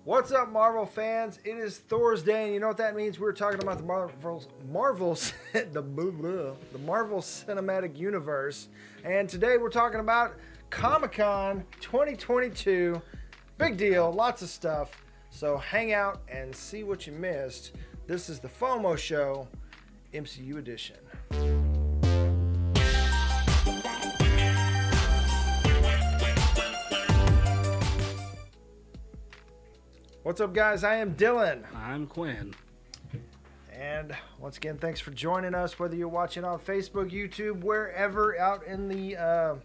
What's up, Marvel fans? It is Thor's Day, and you know what that means? We're talking about the Marvel Cinematic Universe. And today we're talking about ComicCon 2022. Big deal, lots of stuff. So hang out and see what you missed. This is the FOMO show, MCU edition. What's up, guys? I am Dylan. I'm Quinn. And once again, thanks for joining us, whether you're watching on Facebook, YouTube, wherever out in the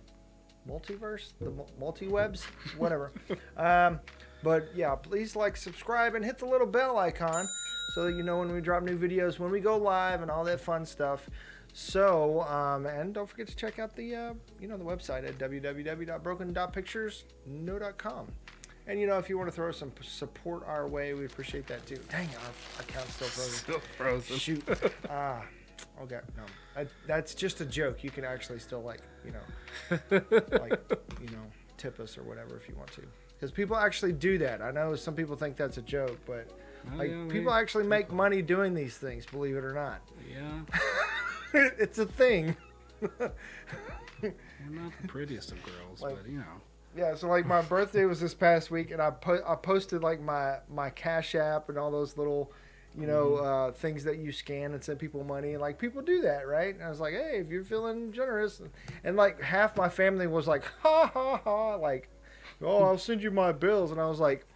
multiverse, the multiwebs, whatever. But yeah, please like, subscribe, and hit the little bell icon so that you know when we drop new videos, when we go live, and all that fun stuff. So, and don't forget to check out the the website at www.broken.picturesno.com. And if you want to throw some support our way, we appreciate that too. Dang, our account's still frozen. Still frozen. Shoot. Okay, no. That's just a joke. You can actually still tip us or whatever if you want to. Because people actually do that. I know some people think that's a joke, but people actually make money doing these things, believe it or not. Yeah. It's a thing. We're not the prettiest of girls, but Yeah, so my birthday was this past week, and I posted my Cash App and all those little, things that you scan and send people money, and people do that, right? And I was like, hey, if you're feeling generous, and half my family was like, ha ha ha, oh, I'll send you my bills, and I was like,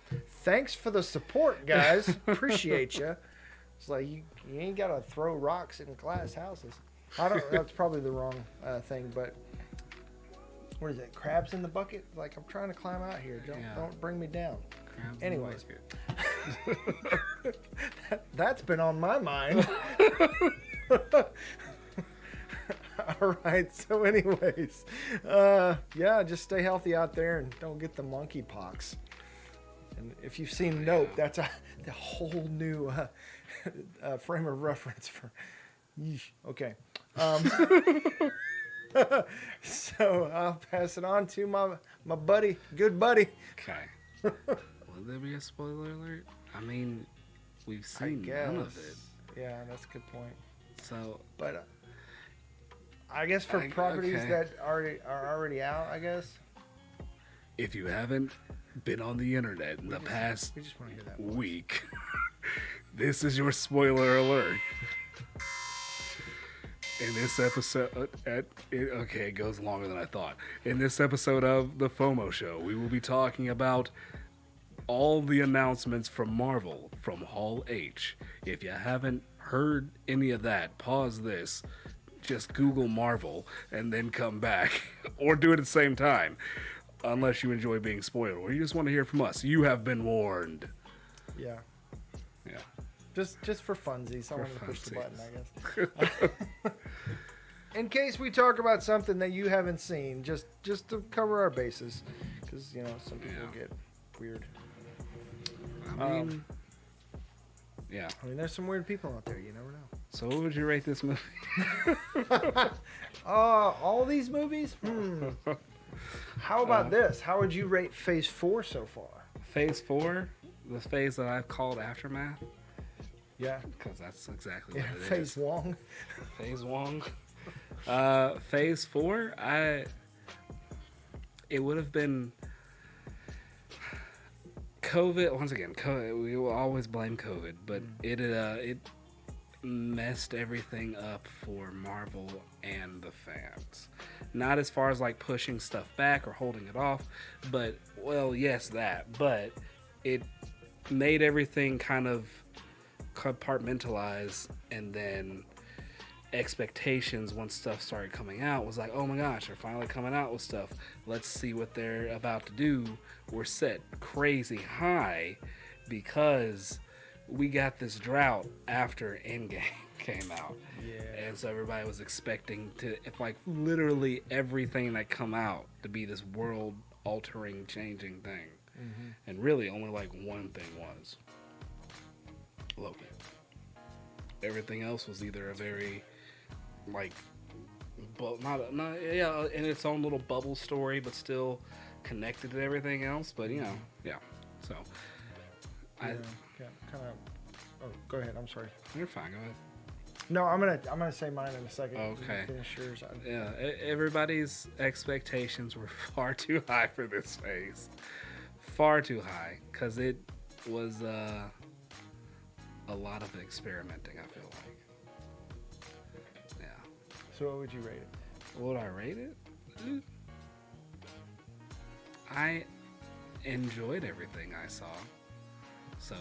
thanks for the support, guys, appreciate you. It's like you ain't gotta throw rocks in glass houses. That's probably the wrong thing, but. What is it? Crabs in the bucket? I'm trying to climb out here. Don't bring me down. Crabs Anyways, that's been on my mind. All right. So, anyways, just stay healthy out there and don't get the monkeypox. And if you've seen Nope, that's a whole new frame of reference for. Okay. So I'll pass it on to my buddy, good buddy. Okay. Will there be a spoiler alert? I mean, we've seen none of it. Yeah, that's a good point. So, but I guess for properties that are already out, I guess. If you haven't been on the internet in the past week, this is your spoiler alert. In this episode, it goes longer than I thought. In this episode of the FOMO show, we will be talking about all the announcements from Marvel from Hall H. If you haven't heard any of that, pause this, just Google Marvel, and then come back. Or do it at the same time, unless you enjoy being spoiled, or you just want to hear from us. You have been warned. Yeah. Yeah. Just for funsies. I wanted to push the button, I guess. In case we talk about something that you haven't seen, just to cover our bases, because some people get weird. I mean, there's some weird people out there. You never know. So, what would you rate this movie? All these movies. How about this? How would you rate Phase 4 so far? Phase 4, the phase that I've called Aftermath. Yeah, because that's exactly what it is. Phase Wong. Phase Wong. Phase 4, it would have been COVID. Once again, COVID, we will always blame COVID, but it messed everything up for Marvel and the fans. Not as far as pushing stuff back or holding it off, but yes, but it made everything kind of compartmentalize, and then expectations once stuff started coming out was oh my gosh, they're finally coming out with stuff, let's see what they're about to do. We're set crazy high because we got this drought after Endgame came out. And so everybody was expecting literally everything that come out to be this world altering, changing thing. And really only one thing was Loki. Everything else was either a very not in its own little bubble story, but still connected to everything else. But yeah. So kind of. Oh, go ahead. I'm sorry. You're fine. Go ahead. No, I'm gonna say mine in a second. Okay. Finish yours. Yeah, everybody's expectations were far too high for this phase. Far too high, because it was a lot of experimenting, I feel like. Yeah. So what would you rate it? What would I rate it? I enjoyed everything I saw. So,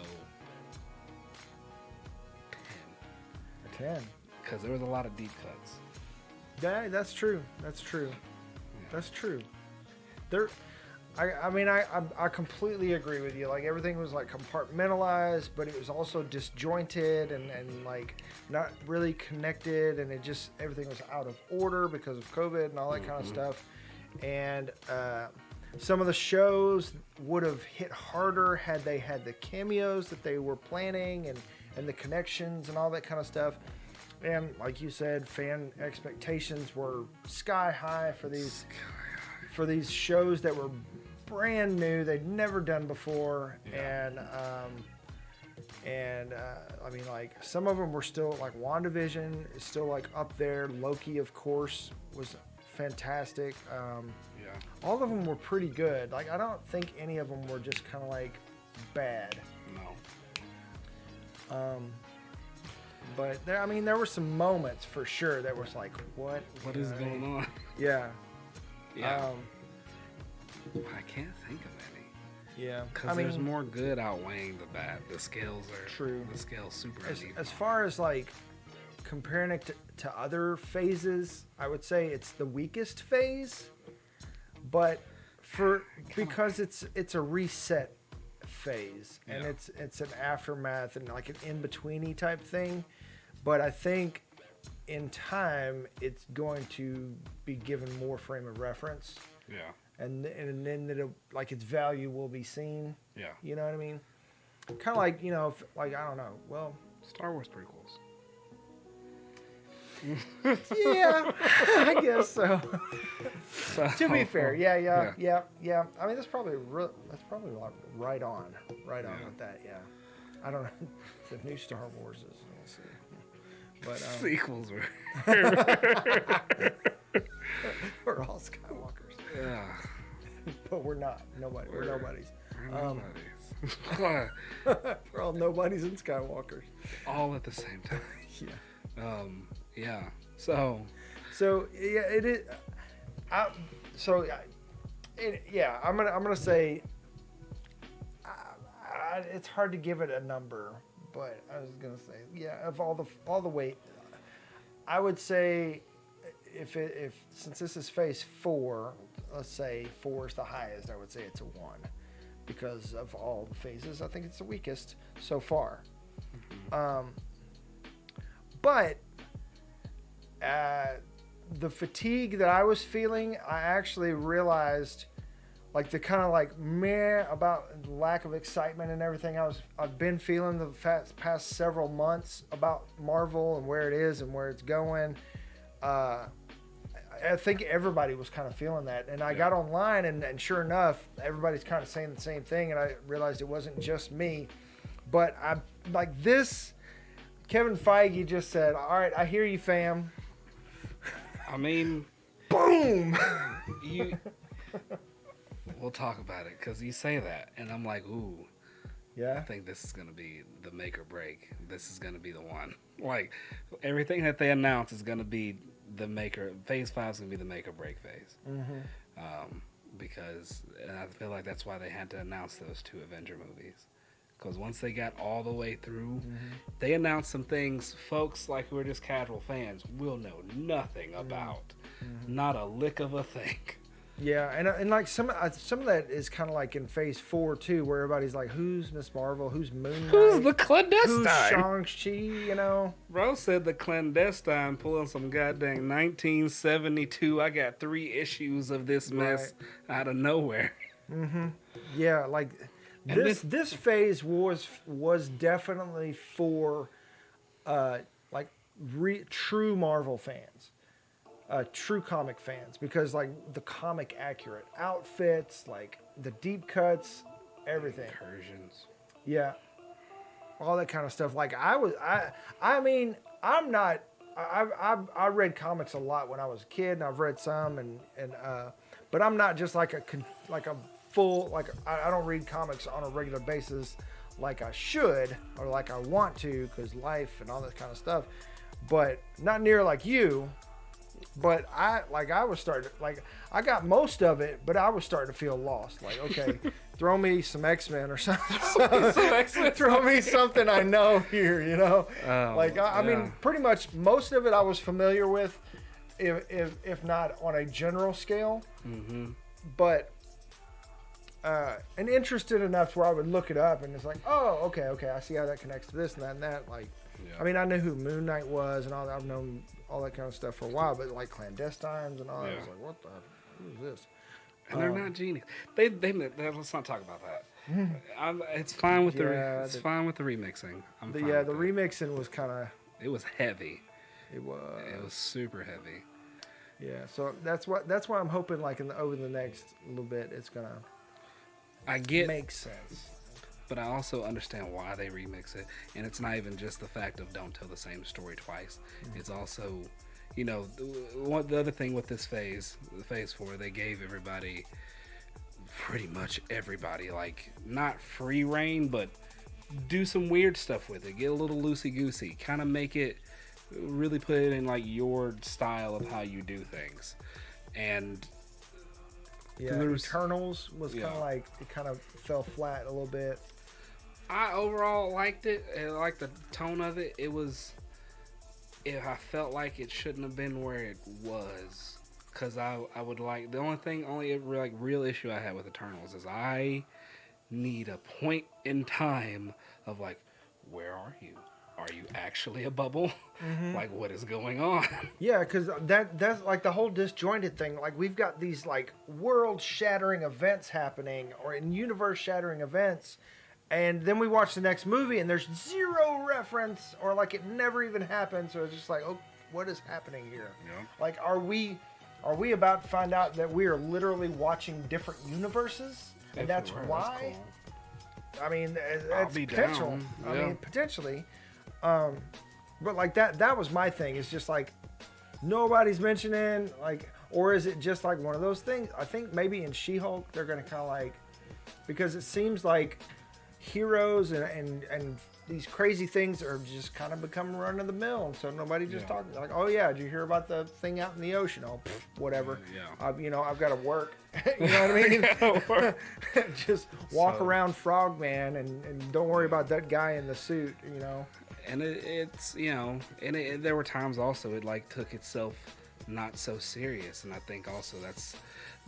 10. 10. Because there was a lot of deep cuts. Yeah, that's true. That's true. Yeah. That's true. I completely agree with you. Like everything was like compartmentalized, but it was also disjointed and like not really connected, and everything was out of order because of COVID and all that kind of stuff. And some of the shows would have hit harder had they had the cameos that they were planning and the connections and all that kind of stuff. And like you said, fan expectations were sky high for these shows that were brand new, they'd never done before. Yeah. And I mean, like some of them were still like WandaVision is still like up there. Loki, of course, was fantastic. All of them were pretty good. Like I don't think any of them were just kind of like bad. No. But there were some moments for sure that was like, what is going on? Yeah. Yeah. I can't think of any. Yeah. Because there's more good outweighing the bad. The scales are true. The scale's super uneven. As far as like comparing it to other phases, I would say it's the weakest phase. But because it's a reset phase and it's an aftermath and like an in-betweeny type thing. But I think in time it's going to be given more frame of reference. Yeah. And then like its value will be seen. Yeah. You know what I mean? Kind of like, I don't know. Well, Star Wars prequels. Yeah, I guess so. To be fair, yeah. I mean, that's probably like right on with that. Yeah, I don't know. The new Star Wars is. We'll see. But sequels were. We're all Skywalkers. Yeah, but we're not. Nobody. We're nobodies. Nobodies. We're all nobodies and Skywalkers. All at the same time. Yeah. Yeah. So yeah, it is. I'm gonna say. It's hard to give it a number, but I was gonna say, of all the weight, I would say if since this is phase 4, let's say 4 is the highest. I would say it's a 1 because of all the phases. I think it's the weakest so far. But the fatigue that I was feeling, I actually realized, like the kind of like meh about lack of excitement and everything I've been feeling the past several months about Marvel and where it is and where it's going. I think everybody was kind of feeling that, and I got online and sure enough, everybody's kind of saying the same thing, and I realized it wasn't just me. But I like this. Kevin Feige just said, "All right, I hear you, fam." I mean, boom. We'll talk about it because you say that, and I'm like, ooh, yeah. I think this is gonna be the make or break. This is gonna be the one. Like everything that they announce is gonna be the maker. Phase 5 is gonna be the make or break phase. Because and I feel like that's why they had to announce those 2 Avenger movies. Because once they got all the way through, they announced some things, folks, like who are just casual fans, will know nothing about. Not a lick of a thing. Yeah, and like some of that is kind of like in phase 4 too, where everybody's like, who's Miss Marvel? Who's Moon Knight? Who's the clandestine? Who's Shang-Chi? Bro said the clandestine pulling some goddamn 1972. I got 3 issues of this mess out of nowhere. Yeah, like this phase was definitely for like true Marvel fans. True comic fans, because like the comic accurate outfits, like the deep cuts, everything. Incursions. Yeah, all that kind of stuff. Like I mean, I'm not. I read comics a lot when I was a kid, and I've read some, but I'm not just like a full like I don't read comics on a regular basis like I should or like I want to because life and all that kind of stuff. But not near like you. But I was starting like I got most of it, but I was starting to feel lost. Like, okay, throw me some X-Men or something. Throw me something I know here, you know. I mean, pretty much most of it I was familiar with, if not on a general scale. Mm-hmm. But and interested enough where I would look it up and it's like, oh, okay, I see how that connects to this and that and that. Like, I mean, I knew who Moon Knight was and all that. I've known all that kind of stuff for a while, but like clandestines and all that, I was like, what the, who is this? And they're not genius. They let's not talk about that. It's fine with it's fine with the remixing. The remixing was kind of. It was heavy. It was. It was super heavy. Yeah, so that's why I'm hoping like over the next little bit it's gonna. Makes sense. But I also understand why they remix it, and it's not even just the fact of don't tell the same story twice. Mm-hmm. It's also, you know, the other thing with this phase 4, they gave everybody, pretty much everybody, like not free reign, but do some weird stuff with it. Get a little loosey-goosey, kind of make it, really put it in like your style of how you do things, and. Yeah, Eternals was kind of like, it kind of fell flat a little bit. I overall liked it. I liked the tone of it. I felt like it shouldn't have been where it was. Because I would like, the only real issue I had with Eternals is I need a point in time of like, where are you? Are you actually a bubble? Mm-hmm. Like, what is going on? Yeah, because that's like the whole disjointed thing. Like, we've got these like world-shattering events happening, or in universe-shattering events, and then we watch the next movie, and there's zero reference, or like it never even happened. So it's just like, oh, what is happening here? Yeah. Like, are we about to find out that we are literally watching different universes, and that's why? That's cool. I mean, it's potential. Yeah. I mean, potentially. But like that was my thing. It's just like nobody's mentioning like, or is it just like one of those things? I think maybe in She-Hulk they're gonna kind of like, because it seems like heroes and these crazy things are just kind of becoming run of the mill, and so nobody just talking like, oh yeah, did you hear about the thing out in the ocean? Oh, whatever. Yeah. I've got to work. You know what I mean? Just walk around Frogman and don't worry about that guy in the suit. You know. And it's there were times also it like took itself not so serious, and I think also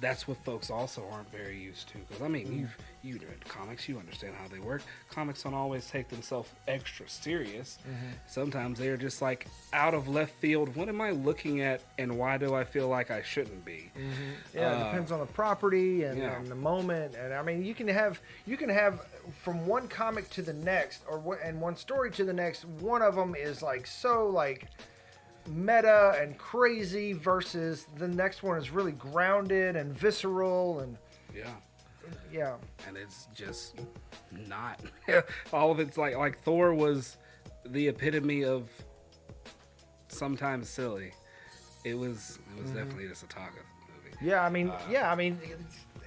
that's what folks also aren't very used to. Because I mean, you've read comics, you understand how they work. Comics don't always take themselves extra serious. Mm-hmm. Sometimes they're just like out of left field. What am I looking at, and why do I feel like I shouldn't be? Mm-hmm. Yeah, it depends on the property and the moment. And I mean, you can have from one comic to the next, and one story to the next. One of them is like so like meta and crazy versus the next one is really grounded and visceral and and it's just not all of it's like Thor was the epitome of sometimes silly. It was definitely just a Taka movie.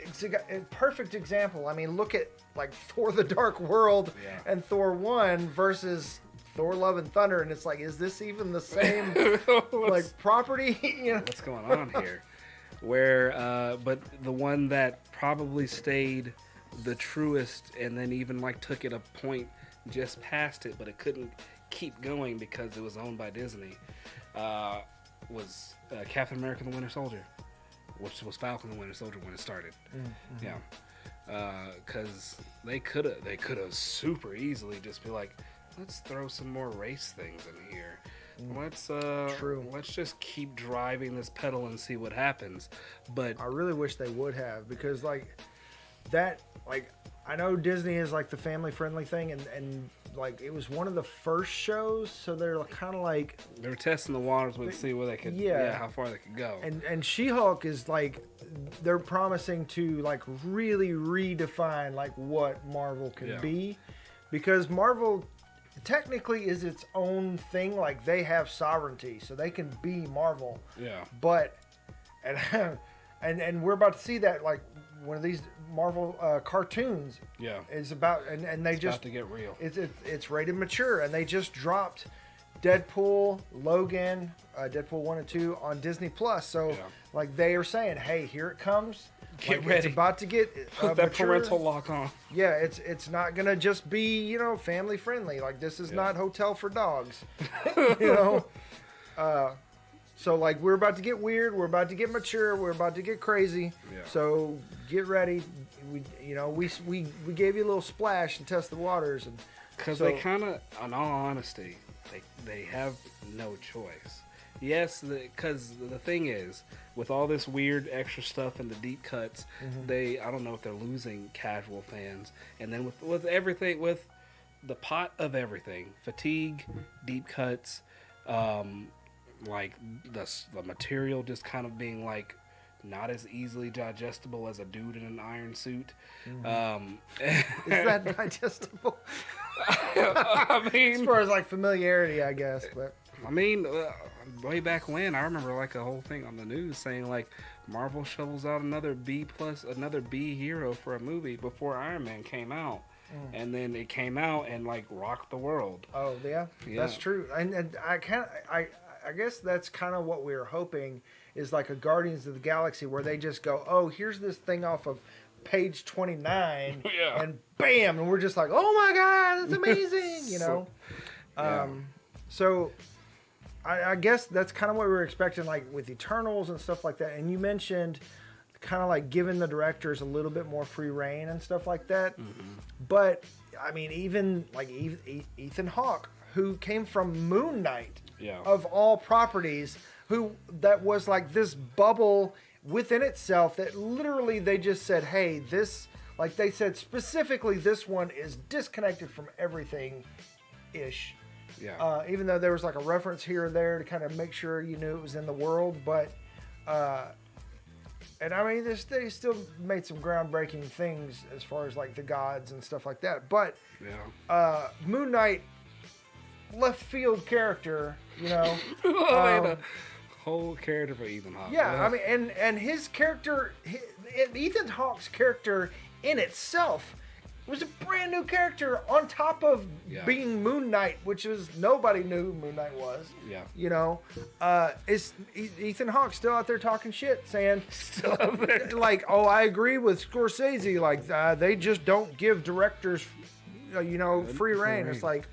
It's a perfect example. I mean, look at like Thor the Dark World and Thor 1 versus Thor Love and Thunder, and it's like, is this even the same like property? You know? What's going on here? But the one that probably stayed the truest, and then even like took it a point just past it, but it couldn't keep going because it was owned by Disney, was Captain America: The Winter Soldier, which was Falcon: The Winter Soldier when it started. Mm-hmm. Yeah, because they could have super easily just be like, let's throw some more race things in here. Let's just keep driving this pedal and see what happens. But I really wish they would have, because like that, like I know Disney is like the family friendly thing, and like it was one of the first shows, so they're kind of like they were testing the waters with see where they could, how far they could go. And She-Hulk is like they're promising to like really redefine like what Marvel can be, because Marvel technically is its own thing. Like they have sovereignty, so they can be Marvel. Yeah. But and we're about to see that like one of these Marvel cartoons. Yeah. Is about and they It's just about to get real. It's rated mature, and they just dropped Deadpool, Logan, Deadpool 1 and 2 on Disney Plus. So like they are saying, hey, here it comes. Get like, ready. It's about to get Put that mature. parental lock on. Yeah, it's not gonna just be, you know, family friendly. Like this is not Hotel for Dogs. You know. So like we're about to get weird. We're about to get mature. We're about to get crazy. Yeah. So get ready. We gave you a little splash and test the waters, and because they kind of, in all honesty, they have no choice. Yes, because the thing is, with all this weird extra stuff and the deep cuts, I don't know if they're losing casual fans. And then with everything, with the pot of everything, fatigue, deep cuts, like the material just kind of being like not as easily digestible as a dude in an iron suit. Is that digestible? I mean, as far as like familiarity, I guess, but. I mean, way back when, I remember like a whole thing on the news saying like Marvel shovels out another B hero for a movie before Iron Man came out, and then it came out and like rocked the world. Oh yeah. That's true. And I guess that's kind of what we were hoping is like a Guardians of the Galaxy where they just go, oh, here's this thing off of page 29, and bam, and we're just like, oh my god, that's amazing, you know. So I guess that's kind of what we were expecting, like with Eternals and stuff like that. And you mentioned kind of like giving the directors a little bit more free reign and stuff like that. But I mean, even like Ethan Hawke, who came from Moon Knight, of all properties, that was like this bubble within itself that literally they just said, hey, this, like they said specifically, this one is disconnected from everything ish. Yeah. Even though there was like a reference here or there to kind of make sure you knew it was in the world, but and I mean they still made some groundbreaking things as far as like the gods and stuff like that. But Moon Knight, left field character, you know. Whole character for Ethan Hawke. Yeah, I mean, and his character, Ethan Hawke's character in itself was a brand new character on top of being Moon Knight, which is nobody knew who Moon Knight was. Yeah. You know, is Ethan Hawke still out there talking shit, saying still out there like, oh, I agree with Scorsese, like they just don't give directors, free reign. It's like,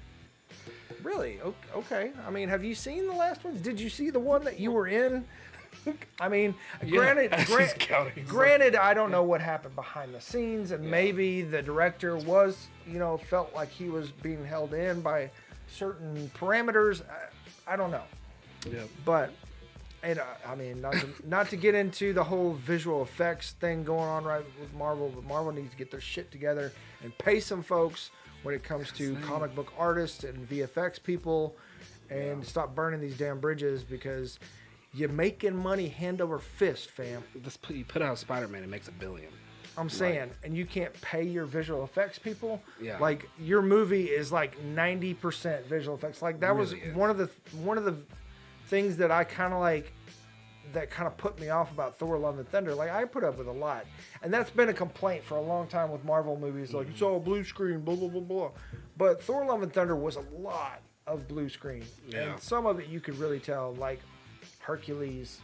really? Okay. I mean, have you seen the last ones? Did you see the one that you were in? I mean, granted, I don't know what happened behind the scenes, and maybe the director was, felt like he was being held in by certain parameters. I don't know. Yeah. But, I mean, not to get into the whole visual effects thing going on right with Marvel, but Marvel needs to get their shit together and pay some folks when it comes to comic book artists and VFX people, and stop burning these damn bridges, because you're making money hand over fist, fam. You put out Spider-Man, it makes $1 billion. I'm saying, and you can't pay your visual effects people. Yeah. Like your movie is like 90% visual effects. Like that was one of the things that I kind of like, that kind of put me off about Thor: Love and Thunder. Like I put up with a lot, and that's been a complaint for a long time with Marvel movies. Like it's all blue screen, blah blah blah blah. But Thor: Love and Thunder was a lot of blue screen, and some of it you could really tell, like Hercules.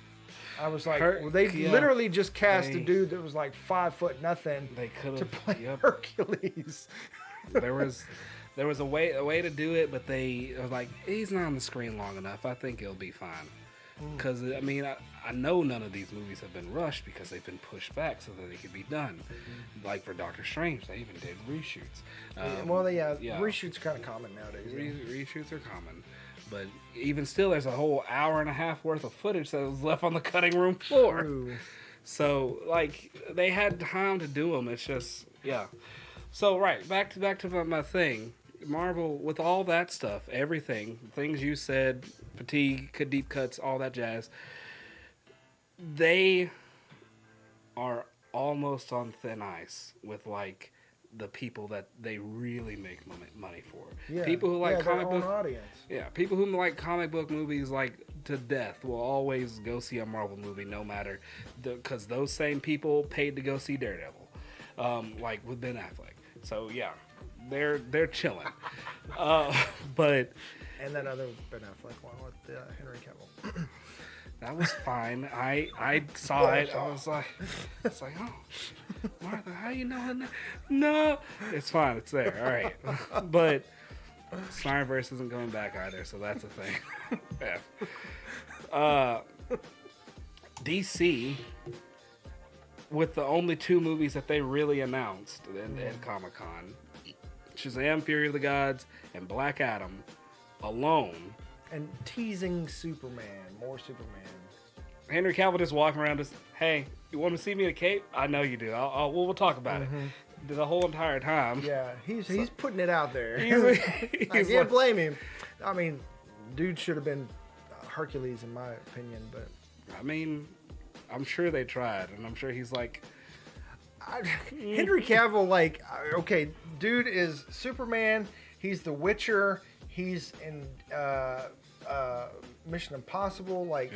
I was like, they literally just cast a dude that was like 5 foot nothing to play Hercules. There was a way to do it, but they were like, he's not on the screen long enough. I think it'll be fine. Because I mean, I know none of these movies have been rushed because they've been pushed back so that they could be done. Like for Doctor Strange, they even did reshoots. Reshoots are kind of common nowadays. Reshoots are common. But even still, there's a whole hour and a half worth of footage that was left on the cutting room floor. True. So, like, they had time to do them. It's just, So, back to my thing. Marvel, with all that stuff, everything, things you said, fatigue, deep cuts, all that jazz, they are almost on thin ice with, like, the people that they really make money for. Yeah. People who like comic book audience. Yeah, people who like comic book movies like to death will always go see a Marvel movie, no matter, because those same people paid to go see Daredevil, like with Ben Affleck. So yeah, they're chilling. But and that other Ben Affleck one with Henry Cavill. That was fine. I saw it. I was like, it's like, oh, Martha, how you know? No, it's fine. It's there. All right. But Snyderverse isn't going back either, so that's a thing. Yeah. DC, with the only 2 movies that they really announced at ComicCon, Shazam! Fury of the Gods and Black Adam alone. And teasing Superman, more Superman. Henry Cavill just walking around, just, hey, you want to see me in a cape? I know you do. We'll talk about it. The whole entire time. Yeah, he's putting it out there. I He's can't blame him. I mean, dude should have been Hercules in my opinion, but I mean, I'm sure they tried, and I'm sure he's like, Henry Cavill, like, okay, dude is Superman. He's the Witcher. He's in Mission Impossible. Like,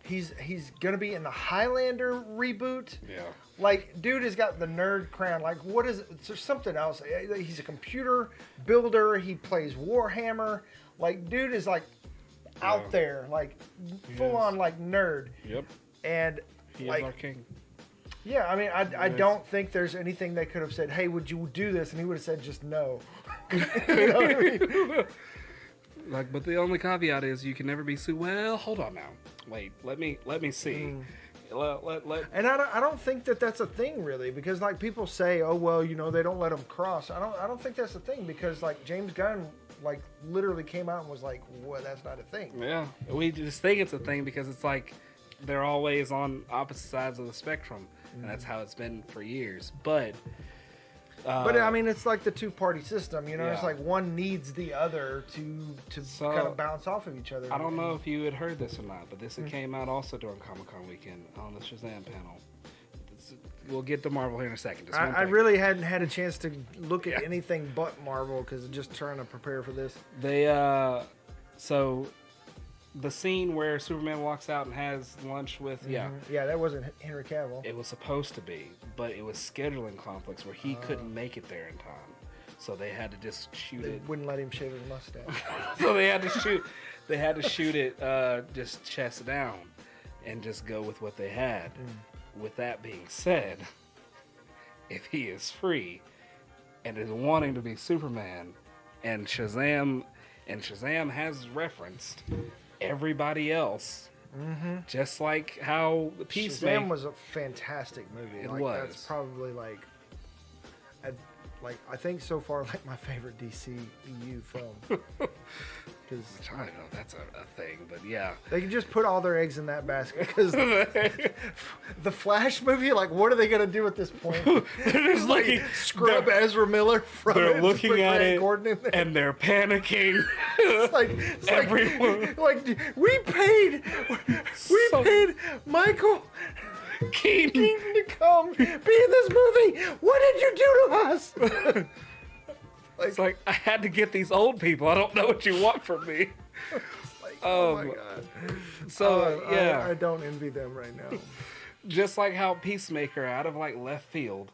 he's gonna be in the Highlander reboot. Yeah. Like, dude has got the nerd crown. Like, what is it? There's something else. He's a computer builder. He plays Warhammer. Like, dude is like out there, like full on like nerd. Yep. And he like, is our king. Yeah, I mean, I don't think there's anything they could have said, hey, would you do this? And he would have said just no. You know what I mean? Like, but the only caveat is you can never be well, hold on now. Wait, let me see. And I don't think that's a thing really, because like people say, oh well, you know, they don't let them cross. I don't think that's a thing, because like James Gunn like literally came out and was like, well, that's not a thing. Yeah, we just think it's a thing because it's like they're always on opposite sides of the spectrum, and that's how it's been for years. But I mean, it's like the 2-party system, you know. Yeah. It's like one needs the other to kind of bounce off of each other. I don't know if you had heard this or not, but this came out also during Comic-Con weekend on the Shazam panel. We'll get to Marvel here in a second. I really hadn't had a chance to look at anything but Marvel because just trying to prepare for this. They so the scene where Superman walks out and has lunch with yeah, that wasn't Henry Cavill. It was supposed to be, but it was scheduling conflicts where he couldn't make it there in time, so they had to just shoot they it. Wouldn't let him shave his mustache. So they had to shoot. They had to shoot it just chest down, and just go with what they had. With that being said, if he is free and is wanting to be Superman, and Shazam has referenced everybody else, just like how the Peacemaker. Shazam was a fantastic movie. It like, was. That's probably like I think so far like my favorite DCEU film. Because I don't know if that's a thing, but yeah. They can just put all their eggs in that basket, because the Flash movie, like, what are they going to do at this point? They're just like scrub Ezra Miller from they're it. looking at it, Gordon in there. and they're panicking. It's Everyone. like we paid Michael Keaton to come be in this movie. What did you do to us? It's like, I had to get these old people. I don't know what you want from me. Like, oh my God. So, yeah. I don't envy them right now. Just like how Peacemaker out of like left field.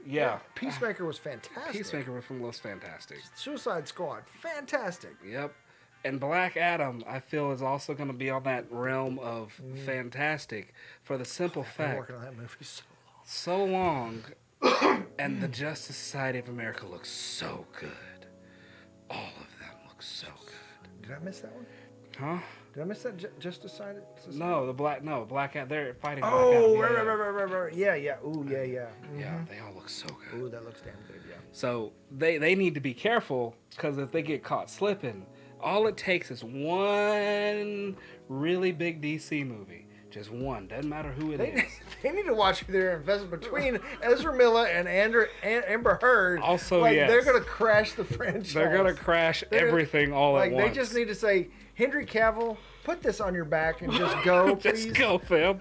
Yeah. Peacemaker was fantastic. Peacemaker was fantastic. Suicide Squad, fantastic. Yep. And Black Adam, I feel, is also going to be on that realm of fantastic for the simple I've been fact. working on that movie So long. And the Justice Society of America looks so good. All of them look so good. Did I miss that one? Huh? Did I miss that Justice Society? No, Black Adam. They're fighting. Oh, Black Adam. right. Yeah. Ooh, yeah. Yeah, they all look so good. Ooh, that looks damn good, yeah. So they need to be careful, because if they get caught slipping, all it takes is one really big DC movie. Just one. Doesn't matter who it is. They need to watch their investment between Ezra Miller and Amber Heard. Also, like, yes. they're going to crash the franchise. They're going to crash everything all at once. They just need to say, Henry Cavill, put this on your back and just go, please. Just go, fam.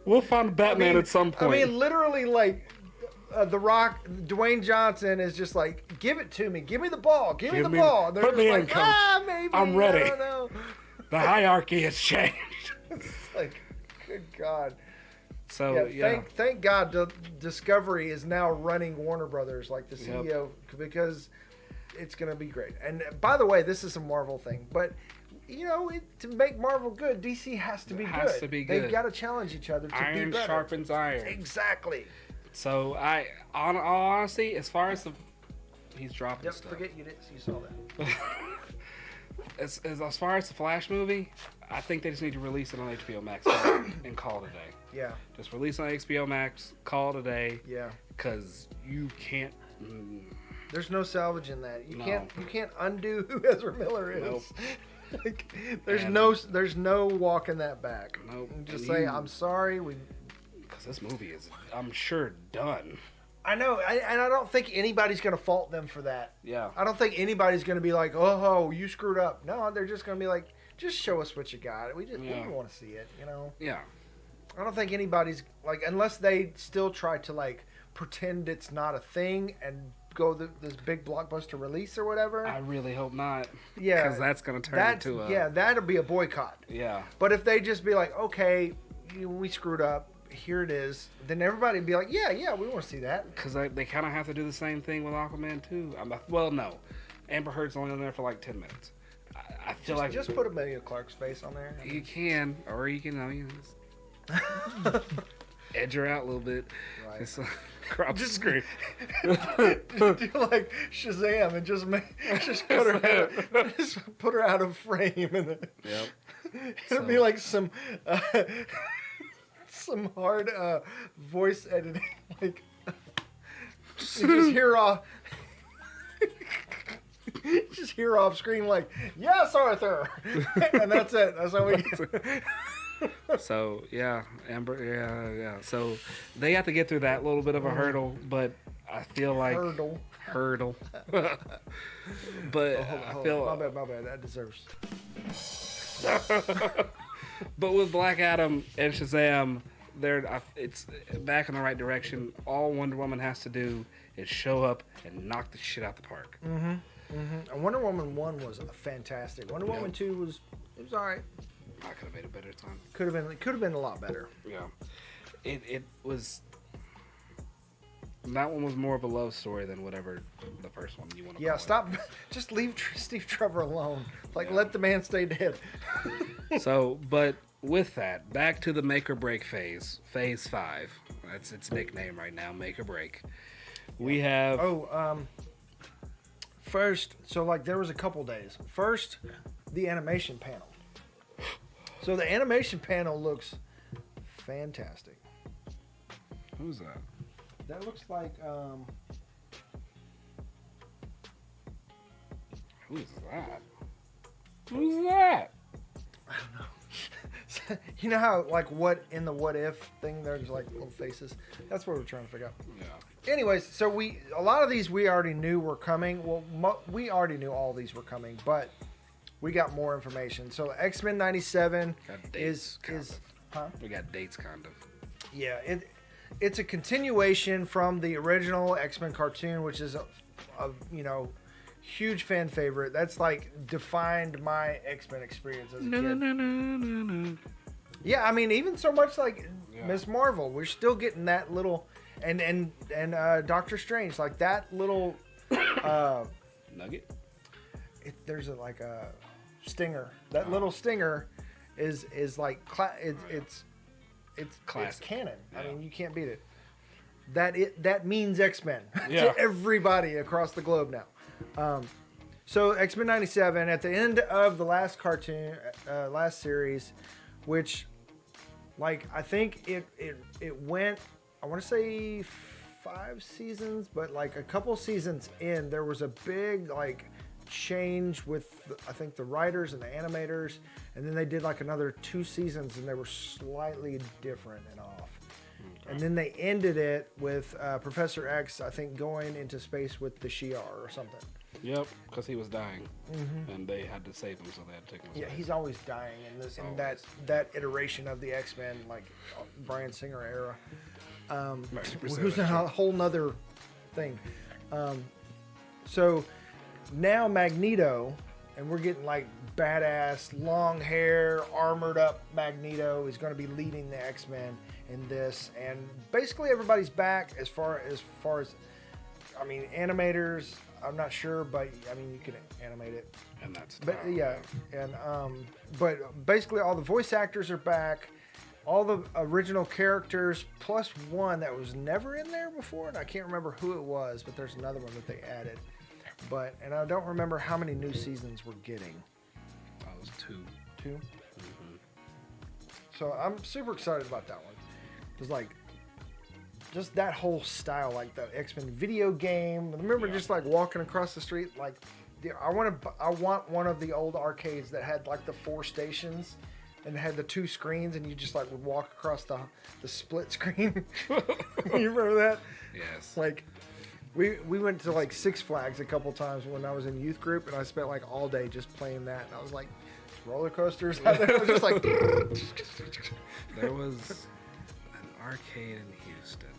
We'll find Batman at some point. I mean, literally, like, The Rock, Dwayne Johnson is just like, give it to me. Give me the ball. Give me the ball. They're put me like, in, coach. Maybe. I'm ready. I don't know. The hierarchy has changed. It's like, good God. So, Thank God Discovery is now running Warner Brothers, like the CEO, because it's going to be great. And by the way, this is a Marvel thing, but to make Marvel good, DC has to be good. They've got to challenge each other to be better. Iron sharpens iron. Exactly. So on all honesty, as far as he's dropping stuff. Forget you saw that. as far as the Flash movie, I think they just need to release it on HBO Max and call it a day. Yeah. Just release on HBO Max, call it a day. Yeah. Because you can't. There's no salvaging that. You can't undo who Ezra Miller is. Nope. Like, there's no walking that back. Nope. Just say I'm sorry. Because this movie is, I'm sure, done. I know, and I don't think anybody's going to fault them for that. Yeah. I don't think anybody's going to be like, oh, you screwed up. No, they're just going to be like, just show us what you got. We want to see it, Yeah. I don't think anybody's, like, unless they still try to, like, pretend it's not a thing and go this big blockbuster release or whatever. I really hope not. Yeah. Because that's going to turn into a... Yeah, that'll be a boycott. Yeah. But if they just be like, okay, we screwed up. Here it is. Then everybody would be like, yeah, we want to see that. Because they kind of have to do the same thing with Aquaman too. Well, no, Amber Heard's only on there for like 10 minutes. I feel like just put Amelia Clark's face on there. You can, or you can, just edge her out a little bit. Right. Just crop the screen. Do like Shazam and just put her out of frame and it'll be like some hard voice editing, like you just hear off screen like, yes, Arthur, and that's it. That's how we get. So Amber, yeah. So they have to get through that little bit of a hurdle, but I feel like hurdle. But I feel my bad. That deserves. But with Black Adam and Shazam, it's back in the right direction. All Wonder Woman has to do is show up and knock the shit out the park. And Wonder Woman 1 was fantastic. Wonder Woman 2 was all right. I could have made a better time. Could have been a lot better. Yeah, it was. That one was more of a love story than whatever the first one you want to. Yeah, stop. Just leave Steve Trevor alone. Like, let the man stay dead. So, but with that, back to the make or break phase 5. That's its nickname right now, make or break. We have. First, so like there was a couple days. First, the animation panel. So the animation panel looks fantastic. Who's that? That looks like Who's that? Who's that? I don't know. You know how like what if thing there's like little faces? That's what we're trying to figure out. Yeah. Anyways, so a lot of these we already knew were coming. Well, we already knew all these were coming, but we got more information. So X-Men 97 is huh? We got dates kind of. Yeah, it's a continuation from the original X-Men cartoon, which is a huge fan favorite. That's like defined my X-Men experience as a kid. Yeah, I mean, even so much like Miss Marvel, we're still getting that little, and Doctor Strange, like that little nugget. There's a stinger. That little stinger is like it's canon. Yeah. I mean, you can't beat it. That means X-Men to everybody across the globe now. So X-Men 97 at the end of the last cartoon, last series, which, like, I think it went, I want to say 5 seasons, but like a couple seasons in, there was a big like change with I think the writers and the animators, and then they did like another 2 seasons, and they were slightly different and off. Okay. And then they ended it with Professor X, I think, going into space with the Shi'ar or something. Yep, because he was dying, and they had to save him, so they had to take him. Yeah, he's always dying in that iteration of the X-Men, like Bryan Singer era. who's a whole nother thing. So now Magneto, and we're getting like badass, long hair, armored up Magneto is going to be leading the X-Men in this, and basically everybody's back as far as I mean, animators. I'm not sure, but I mean, you can animate it. And that's But yeah, and but basically all the voice actors are back. All the original characters plus one that was never in there before, and I can't remember who it was, but there's another one that they added. And I don't remember how many new seasons we're getting. It was 2. 2? Mm-hmm. So I'm super excited about that one. It's like just that whole style, like the X-Men video game. Remember just like walking across the street, like I want one of the old arcades that had like the 4 stations. And had the 2 screens, and you just like would walk across the split screen. You remember that? Yes. Like, we went to like Six Flags a couple times when I was in youth group, and I spent like all day just playing that. And I was like, roller coasters out there. I was just like. There was an arcade in Houston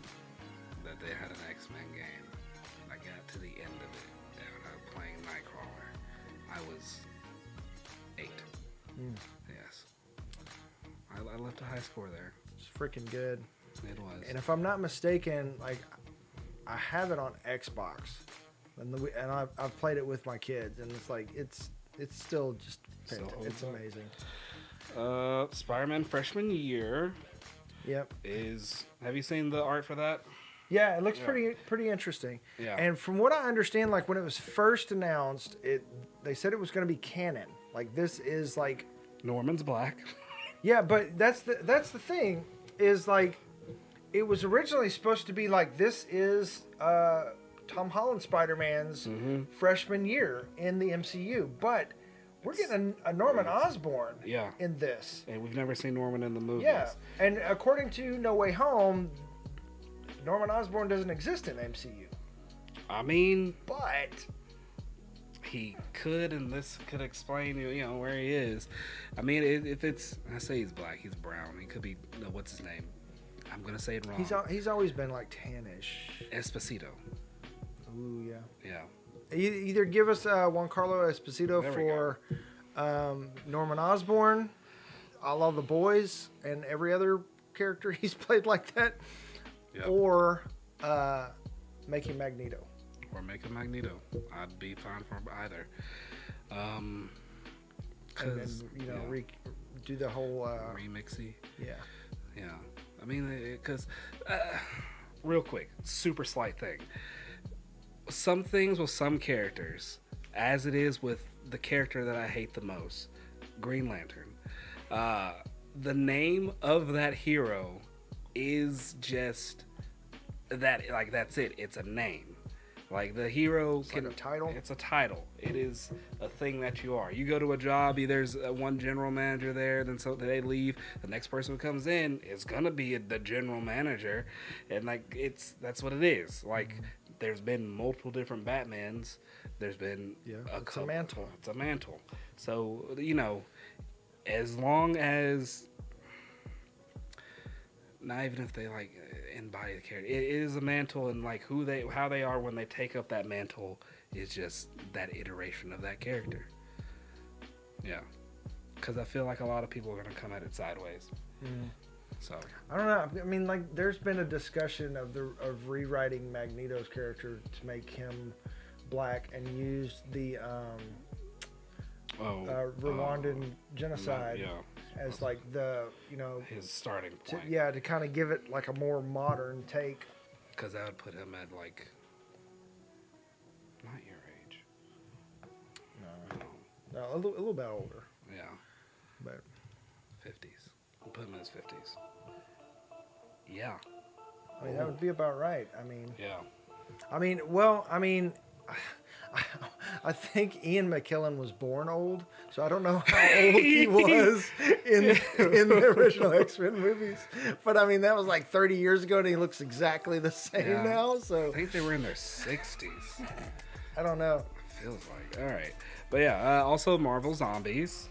that they had an X-Men game. I got to the end of it, and I was playing Nightcrawler. I was 8. Yes. I left a high score there. It's freaking good. It was. And if I'm not mistaken, like I have it on Xbox, and I've played it with my kids, and it's like it's still just it's amazing. Spider-Man freshman year. Yep. Have you seen the art for that? Yeah, it looks pretty interesting. Yeah. And from what I understand, like when it was first announced, they said it was going to be canon. Like this is like Norman's black. Yeah, but that's the thing is like it was originally supposed to be like this is Tom Holland Spider-Man's freshman year in the MCU, but we're getting a Norman Osborn in this. And we've never seen Norman in the movies. Yeah, and according to No Way Home, Norman Osborn doesn't exist in the MCU. I mean, but he could, and this could explain, where he is. I mean, if it's, I say he's black, he's brown. He could be, what's his name? I'm gonna say it wrong. He's always been like tannish. Esposito. Ooh, yeah. Yeah. Either give us Giancarlo Esposito for Norman Osborn, a la The Boys, and every other character he's played like that, or make him Magneto. Or make a Magneto. I'd be fine for either. And then, do the whole remixy. Yeah. Yeah. I mean, because real quick, super slight thing. Some things with some characters, as it is with the character that I hate the most, Green Lantern. The name of that hero is just that. Like that's it. It's a name. Like the hero like a title? It's a title. It is a thing that you are. You go to a job, there's one general manager there, then so they leave. The next person who comes in is gonna be the general manager, and like that's what it is. Like there's been multiple different Batmans. There's been it's a mantle. It's a mantle. So as long as not even if they like embody the character, it is a mantle, and like how they are when they take up that mantle is just that iteration of that character. Yeah, because I feel like a lot of people are gonna come at it sideways. So I don't know. I mean, like there's been a discussion of rewriting Magneto's character to make him black and use the Rwandan genocide as like the his starting point. To kind of give it like a more modern take. Because that would put him at like not your age. No, a little bit older. Yeah, but 50s. I'll put him in his 50s. Yeah. I mean, that would be about right. I mean. Yeah. I mean, I think Ian McKellen was born old, so I don't know how old he was in the original X-Men movies. But I mean, that was like 30 years ago, and he looks exactly the same now. So I think they were in their 60s. I don't know. Feels like. All right. But yeah, also Marvel Zombies.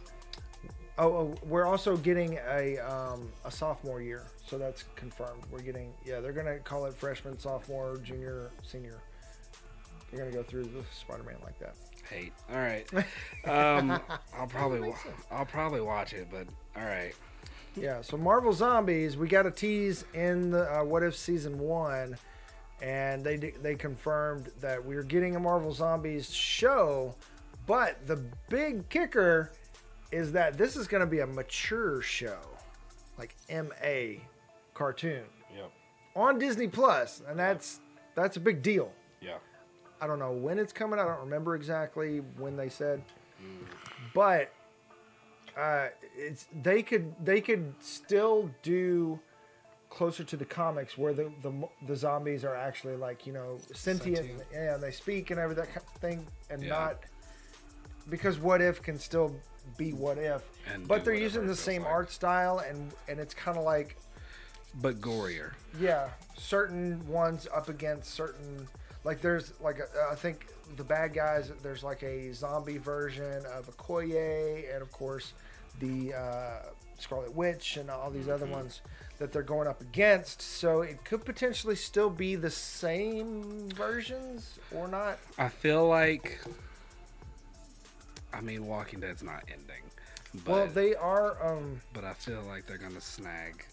we're also getting a sophomore year, so that's confirmed. We're getting they're gonna call it freshman, sophomore, junior, senior. They're gonna go through the Spider-Man like that. Hate. All right. I'll probably watch it, but all right. Yeah. So Marvel Zombies, we got a tease in the What If season 1, and they confirmed that we're getting a Marvel Zombies show, but the big kicker is that this is going to be a mature show, like MA cartoon. Yep. On Disney Plus, and that's a big deal. Yeah. I don't know when it's coming. I don't remember exactly when they said, but they could still do closer to the comics where the zombies are actually like sentient. Yeah, they speak and every that kind of thing, and not because What If can still be What If, but they're using the same art style and it's kind of like, but gorier. Yeah, certain ones up against certain. Like there's like I think the bad guys. There's like a zombie version of Okoye, and of course the Scarlet Witch, and all these other ones that they're going up against. So it could potentially still be the same versions or not. I feel like, I mean, Walking Dead's not ending. But, well, they are. But I feel like they're gonna snag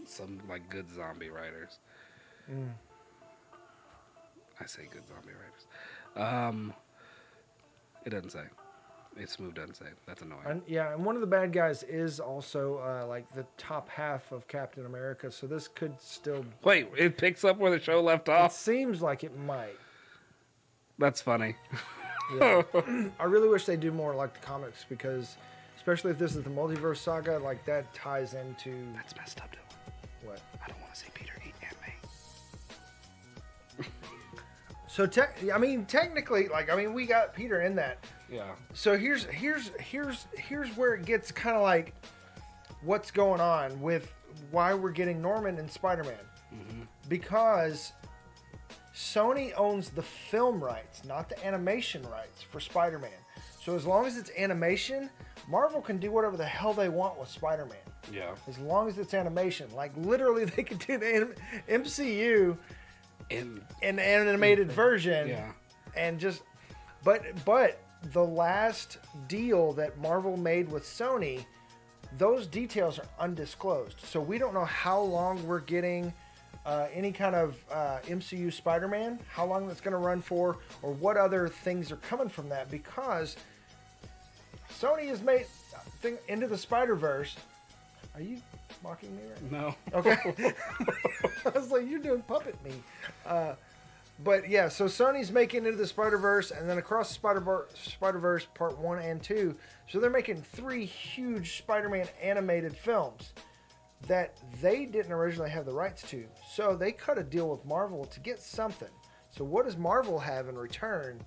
some like good zombie writers. I say good zombie writers. It doesn't say. It's Smooth doesn't say. That's annoying. And one of the bad guys is also like the top half of Captain America, so this could still... Wait, it picks up where the show left off? It seems like it might. That's funny. Yeah. I really wish they do more like the comics, because especially if this is the multiverse saga, like that ties into... That's messed up, Dylan. What? I don't want to see Peter eat Aunt May. So technically, we got Peter in that. Yeah. So here's where it gets kind of like what's going on with why we're getting Norman in Spider-Man. Because Sony owns the film rights, not the animation rights for Spider-Man. So as long as it's animation, Marvel can do whatever the hell they want with Spider-Man. Yeah. As long as it's animation. Like literally they could do the MCU in an animated version. Yeah. And just but the last deal that Marvel made with Sony, those details are undisclosed. So we don't know how long we're getting any kind of MCU Spider-Man, how long that's going to run for, or what other things are coming from that, because Sony has made Into the Spider-Verse. Are you mocking me right now? No. Okay. I was like, you're doing puppet me. But yeah, so Sony's making Into the Spider-Verse, and then Across the Spider-Verse Part 1 and 2. So they're making 3 huge Spider-Man animated films that they didn't originally have the rights to. So they cut a deal with Marvel to get something. So what does Marvel have in return?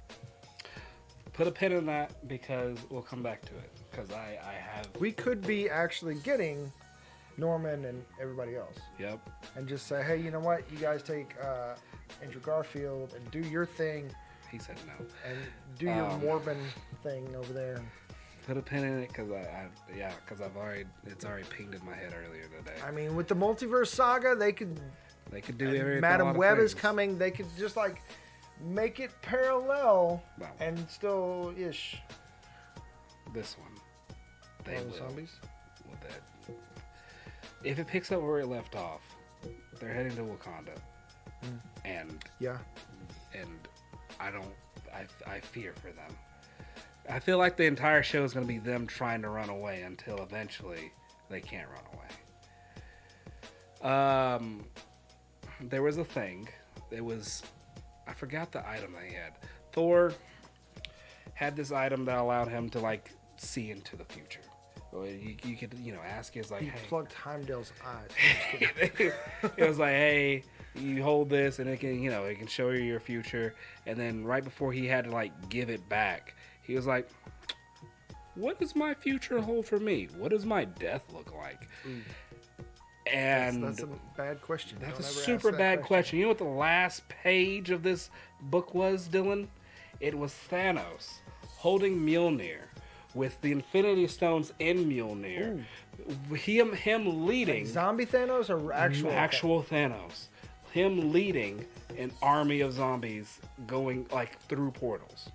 Put a pin in that, because we'll come back to it. Because I have... We could be actually getting Norman and everybody else. Yep. And just say, hey, you know what? You guys take Andrew Garfield and do your thing. He said no. And do your Morbin thing over there. Put a pin in it, because it's already pinged in my head earlier today. I mean, with the multiverse saga, they could do everything. Madam Web is coming. They could just like make it parallel and still ish. This one, they will. Zombies. With that, if it picks up where it left off, they're heading to Wakanda, and I fear for them. I feel like the entire show is going to be them trying to run away until eventually they can't run away. There was a thing. I forgot the item they had. Thor had this item that allowed him to like see into the future. You could ask his like, he hey. plugged Heimdall's eyes. It was like, hey, you hold this and it can show you your future. And then right before he had to like give it back, he was like, what does my future hold for me? What does my death look like? And that's a bad question. That's a super bad question. You know what the last page of this book was, Dylan? It was Thanos holding Mjolnir with the Infinity Stones in Mjolnir. Him leading Like zombie Thanos or actual Thanos. Him leading an army of zombies going like through portals.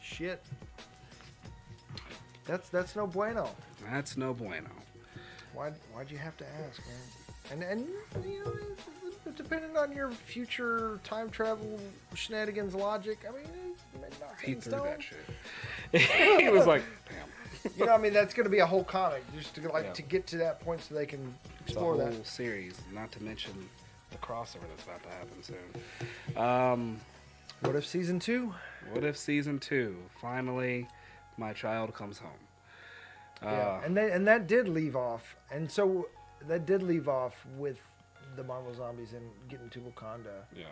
Shit. That's no bueno. That's no bueno. Why'd you have to ask, man? And you know, depending on your future time travel shenanigans logic, I mean, he threw that shit. He was like, damn. You know, I mean, that's going to be a whole comic just to to get to that point so they can explore that. It's a whole series, not to mention the crossover that's about to happen soon. What if season 2? What if season 2? Finally, my child comes home. Yeah, and that did leave off, and so that did leave off with the Marvel Zombies and getting to Wakanda. Yeah.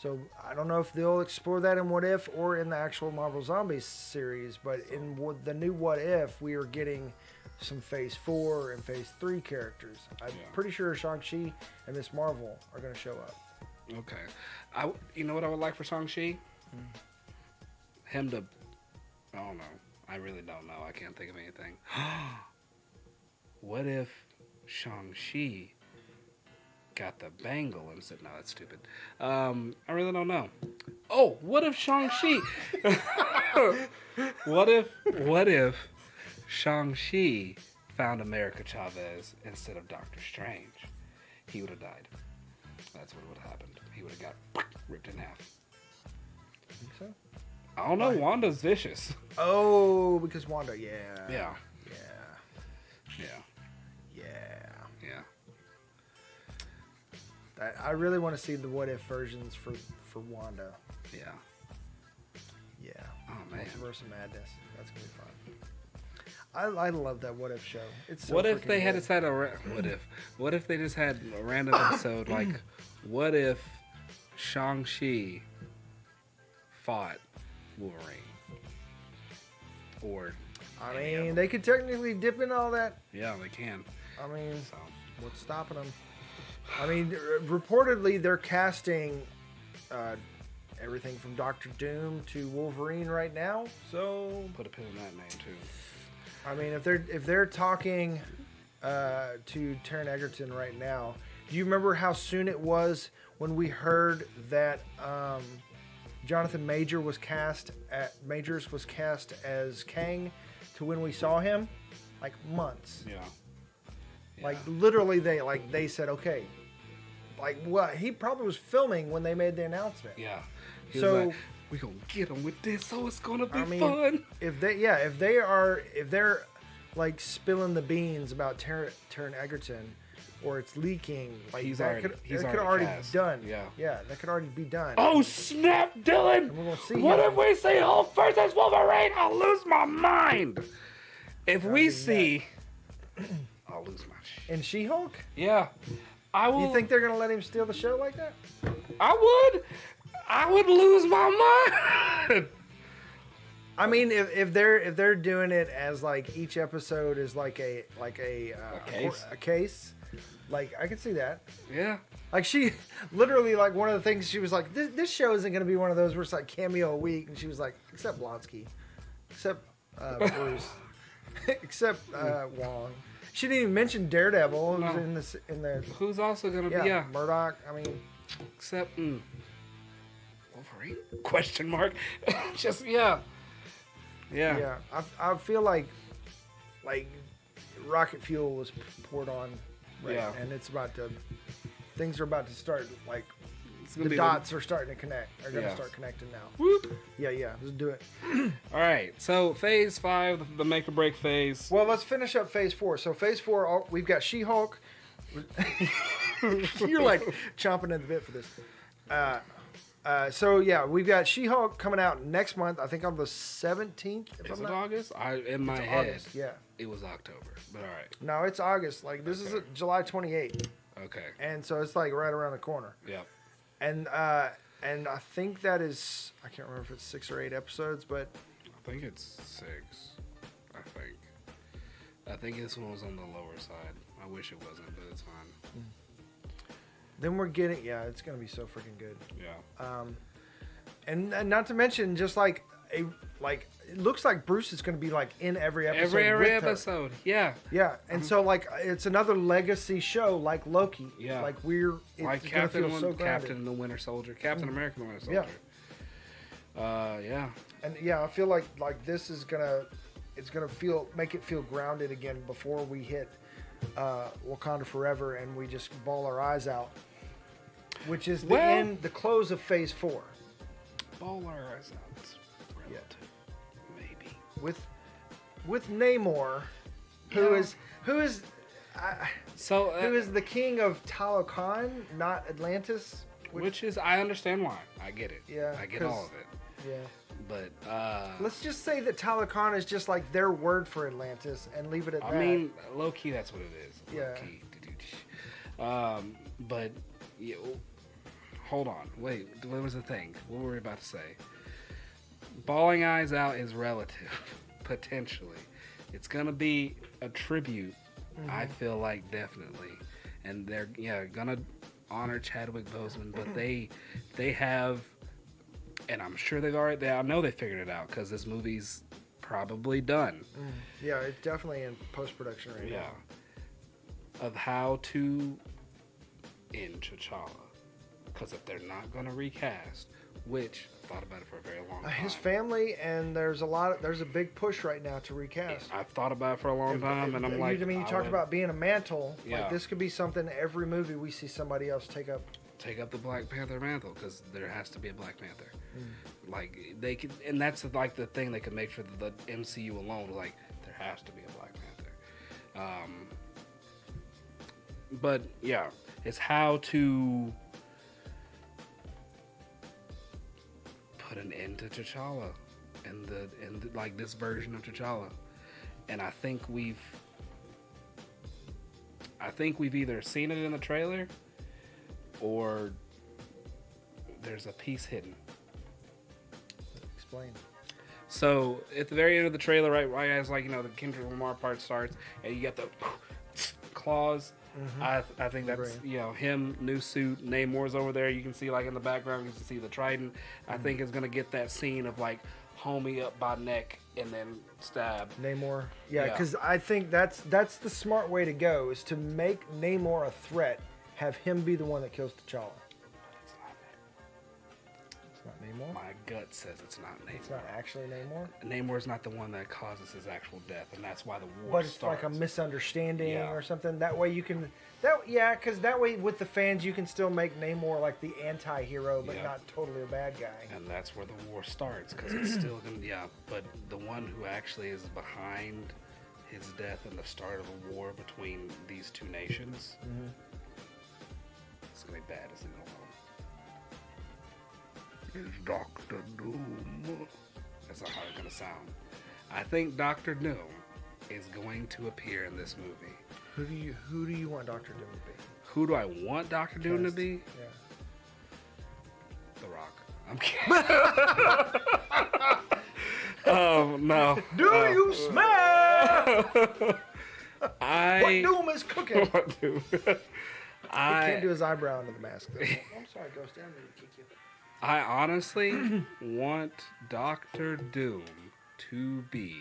So I don't know if they'll explore that in What If or in the actual Marvel Zombies series, but in the new What If, we are getting some Phase 4 and Phase 3 characters. I'm pretty sure Shang-Chi and Miss Marvel are going to show up. Okay. You know what I would like for Shang-Chi? Him to... I don't know. I really don't know. I can't think of anything. What if Shang-Chi got the bangle and said, no, that's stupid. I really don't know. Oh, what if Shang-Chi... What if Shang-Chi found America Chavez instead of Doctor Strange? He would have died. That's what would have happened. He would have got ripped in half. Think so? I don't know. Wanda's vicious. Oh, because Wanda, yeah. Yeah. Yeah. Yeah. Yeah. Yeah. I really want to see the What If versions for Wanda. Yeah. Yeah. Oh, man. Multiverse of Madness. That's going to be fun. I love that What If show. It's so what if they had good. decided what if they just had a random episode like what if Shang-Chi fought Wolverine? Or I mean, they could technically dip in all that. yeah, they can. I mean, So what's stopping them? I mean, reportedly they're casting everything from Doctor Doom to Wolverine right now. So put a pin in that name too. I mean, if they're talking to Taron Egerton right now, do you remember how soon it was when we heard that Jonathan Majors was cast as Kang to when we saw him? Like months. Yeah. Like literally they said, okay. Like what? He probably was filming when they made the announcement. Yeah. He was So like, we gonna get him with this, so it's gonna be I fun. If they're like spilling the beans about Taron Egerton, or it's leaking, like He's that already could already be cast. done. Yeah. That could already be done. Oh snap, Dylan! And we're gonna see What him. if we see Hulk versus Wolverine? I'll lose my mind. If we see, I'll lose my shit. And She-Hulk? Yeah, I will. You think they're gonna let him steal the show like that? I would lose my mind. I mean, if they're doing it as like each episode is like a case, like I could see that. Yeah. Like she literally, like one of the things she was like, this show isn't going to be one of those where it's like cameo a week, and she was like, except Blonsky, except Bruce, except Wong. She didn't even mention Daredevil. Who was in the Who's also gonna be Murdoch. I mean, except Wolverine? Question mark. Just yeah. I feel like rocket fuel was poured on, right? Yeah. And it's about to. Things are about to start, like, gonna the be dots are starting to connect. Are going to Yeah. start connecting now. Whoop. Yeah, let's do it. All right, so phase 5, the make or break phase. Well, let's finish up phase 4. So phase 4, we've got She-Hulk. You're like chomping at the bit for this. So yeah, we've got She-Hulk coming out next month. I think on the 17th. Is it August? In my head, August, yeah. it was October, but all right. No, it's August. Like this is July 28th. Okay. And so it's like right around the corner. Yep. And I think that is, I can't remember if it's 6 or 8 episodes, but I think it's 6. I think this one was on the lower side. I wish it wasn't, but it's fine. then we're getting, it's gonna be so freaking good. Yeah. And not to mention, just like like it looks like Bruce is going to be like in every episode. Every with her. episode, yeah. Yeah, and so like it's another legacy show like Loki. Yeah. Like it's Like gonna Captain feel so grounded. Captain the Winter Soldier, Captain America the Winter Soldier. Yeah. And yeah, I feel like this is gonna make it feel grounded again before we hit Wakanda Forever and we just bawl our eyes out, which is the close of Phase 4. Bawl our eyes out. It's relative, maybe. With Namor, who is the king of Talokan, not Atlantis. Which is, I understand why. I get it. Yeah, I get all of it. Yeah. But let's just say that Talokan is just like their word for Atlantis, and leave it at that. I mean, low key, that's what it is. Yeah. Low key. But hold on. Wait. What was the thing? What were we about to say? Bawling eyes out is relative, potentially. It's gonna be a tribute. I feel like definitely, and they're gonna honor Chadwick Boseman, but they have. And I'm sure I know they figured it out because this movie's probably done. Yeah, it's definitely in post-production right now. Of how to end T'Challa. Because if they're not going to recast, which I thought about it for a very long time. His family, and there's a big push right now to recast. I've thought about it for a long time, and I'm like... you talked about being a mantle. Yeah. Like, this could be something every movie we see somebody else take up the Black Panther mantle, because there has to be a Black Panther. Like they could, and that's like the thing they could make for the MCU alone. Like there has to be a Black Panther. But yeah, it's how to put an end to T'Challa and like this version of T'Challa. And I think we've either seen it in the trailer or there's a piece hidden. Explain. So at the very end of the trailer, right as like the Kendrick Lamar part starts, and you get the claws. I think that's him, new suit. Namor's over there. You can see like in the background, you can see the trident. I think it's gonna get that scene of like homie up by neck and then stab Namor. Yeah, because I think that's the smart way to go, is to make Namor a threat. Have him be the one that kills T'Challa. It's not Namor? My gut says it's not Namor. It's not actually Namor? Namor's not the one that causes his actual death, and that's why the war But it's starts. like a misunderstanding or something. That way you can... because that way with the fans you can still make Namor like the anti-hero, but not totally a bad guy. And that's where the war starts, because it's still going to... Yeah, but the one who actually is behind his death and the start of a war between these two nations... It's going to be bad as it goes on. It's Dr. Doom. That's not how it's going to sound. I think Dr. Doom is going to appear in this movie. Who do you want Dr. Doom to be? Who do I want Dr. Doom to be? Yeah. The Rock. I'm kidding. No. Do you smell what Doom is cooking? What Doom? He can't do his eyebrow under the mask, though. I'm sorry, Ghost. I didn't mean to kick you. I honestly want Dr. Doom to be,